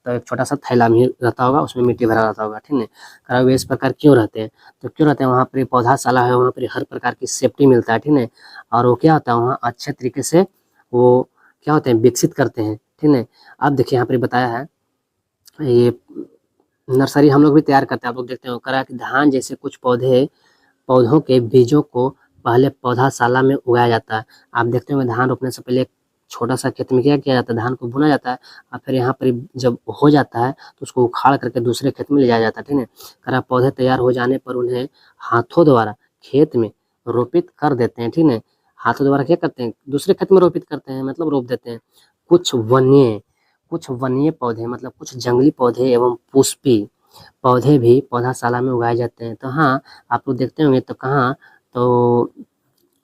तो एक छोटा सा थैला में रहता होगा, उसमें मिट्टी भरा रहता होगा, ठीक है। करा वे इस प्रकार क्यों रहते हैं, तो क्यों रहते हैं, वहाँ पर पौधाशाला है, वहाँ पर हर प्रकार की सेफ्टी मिलता है, ठीक है। और वो क्या होता है, वहाँ अच्छे तरीके से वो क्या होते हैं, विकसित करते हैं, ठीक है। अब देखिए यहाँ पर बताया है, ये नर्सरी हम लोग भी तैयार करते हैं, आप लोग देखते हो। करा कि धान जैसे कुछ पौधों के बीजों को पहले पौधाशाला में उगाया जाता है। आप देखते होंगे धान रोपने से पहले छोटा सा खेत में क्या किया जाता है, धान को बुना जाता है, और फिर यहाँ पर जब हो जाता है तो उसको उखाड़ करके दूसरे खेत में ले जाया जाता है, ठीक है। करा पौधे तैयार हो जाने पर उन्हें हाथों द्वारा खेत में रोपित कर देते हैं, ठीक है। हाथों द्वारा क्या करते हैं, दूसरे खेत में रोपित करते हैं, मतलब रोप देते हैं। कुछ वन्य पौधे, मतलब कुछ जंगली पौधे एवं पुष्पी पौधे भी पौधाशाला में उगाए जाते हैं। तो हाँ, आप लोग देखते होंगे तो कहाँ तो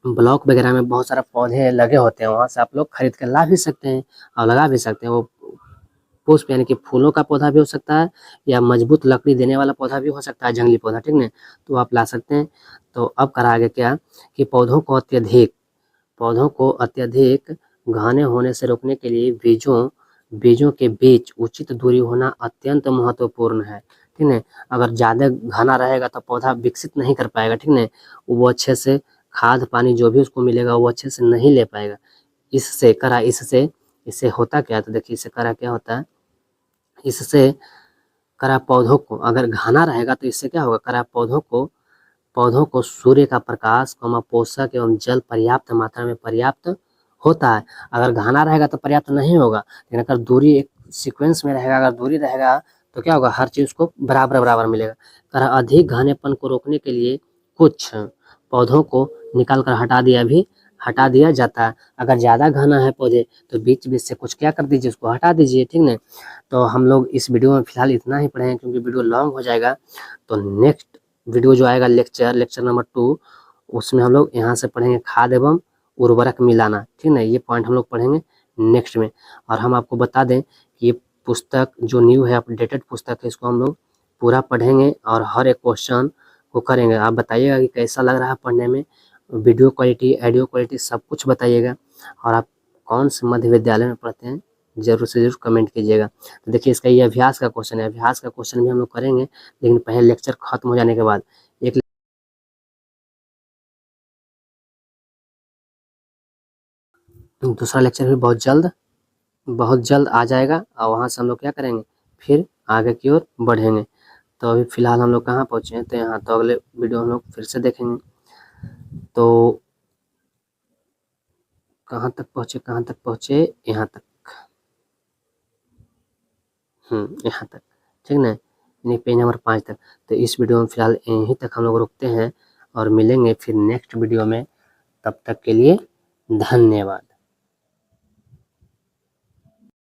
ब्लॉक वगैरह में बहुत सारा पौधे लगे होते हैं, वहाँ से आप लोग खरीद कर ला भी सकते हैं और लगा भी सकते हैं। वो पुष्प यानी कि फूलों का पौधा भी हो सकता है या मजबूत लकड़ी देने वाला पौधा भी हो सकता है, जंगली पौधा, ठीक ना, तो आप ला सकते हैं। तो अब करा आगे क्या कि पौधों को अत्यधिक घने होने से रोकने के लिए बीजों के बीच उचित दूरी होना अत्यंत महत्वपूर्ण है, ठीक है। अगर ज़्यादा घना रहेगा तो पौधा विकसित नहीं कर पाएगा, ठीक है। वो अच्छे से खाद पानी जो भी उसको मिलेगा वो अच्छे से नहीं ले पाएगा। इससे होता क्या है, तो देखिए इससे करा क्या होता है, इससे करा पौधों को अगर घना रहेगा तो इससे क्या होगा, करा पौधों को सूर्य का प्रकाश पोषक एवं जल पर्याप्त मात्रा में पर्याप्त होता है। अगर घना रहेगा तो पर्याप्त नहीं होगा, लेकिन अगर दूरी एक सीक्वेंस में रहेगा, अगर दूरी रहेगा तो क्या होगा, हर चीज को बराबर बराबर मिलेगा। करा अधिक घनेपन को रोकने के लिए कुछ पौधों को निकाल कर हटा दिया जाता है। अगर ज्यादा घना है पौधे तो बीच बीच से कुछ क्या कर दीजिए, उसको हटा दीजिए, ठीक है। तो हम लोग इस वीडियो में फिलहाल इतना ही पढ़ेंगे क्योंकि वीडियो लॉन्ग हो जाएगा। तो नेक्स्ट वीडियो जो आएगा लेक्चर नंबर 2, उसमें हम लोग यहाँ से पढ़ेंगे खाद एवं उर्वरक मिलाना, ठीक है। ये पॉइंट हम लोग पढ़ेंगे नेक्स्ट में। और हम आपको बता दें कि ये पुस्तक जो न्यू है, अपडेटेड पुस्तक है, इसको हम लोग पूरा पढ़ेंगे और हर एक क्वेश्चन को करेंगे। आप बताइएगा कि कैसा लग रहा है पढ़ने में, वीडियो क्वालिटी, ऑडियो क्वालिटी सब कुछ बताइएगा। और आप कौन से मध्य विद्यालय में पढ़ते हैं जरूर से जरूर कमेंट कीजिएगा। तो देखिए इसका ये अभ्यास का क्वेश्चन है, अभ्यास का क्वेश्चन भी हम लोग करेंगे, लेकिन पहले लेक्चर खत्म हो जाने के बाद एक दूसरा लेक्चर भी बहुत जल्द आ जाएगा और वहाँ से हम लोग क्या करेंगे, फिर आगे की ओर बढ़ेंगे। तो अभी फिलहाल हम लोग कहाँ पहुँचे हैं, तो यहाँ, तो अगले वीडियो हम लोग फिर से देखेंगे। तो कहाँ तक पहुँचे, यहाँ तक, यहाँ तक, ठीक ना, यानी पेज नंबर 5 तक। तो इस वीडियो में फिलहाल यहीं तक हम लोग रुकते हैं और मिलेंगे फिर नेक्स्ट वीडियो में। तब तक के लिए धन्यवाद।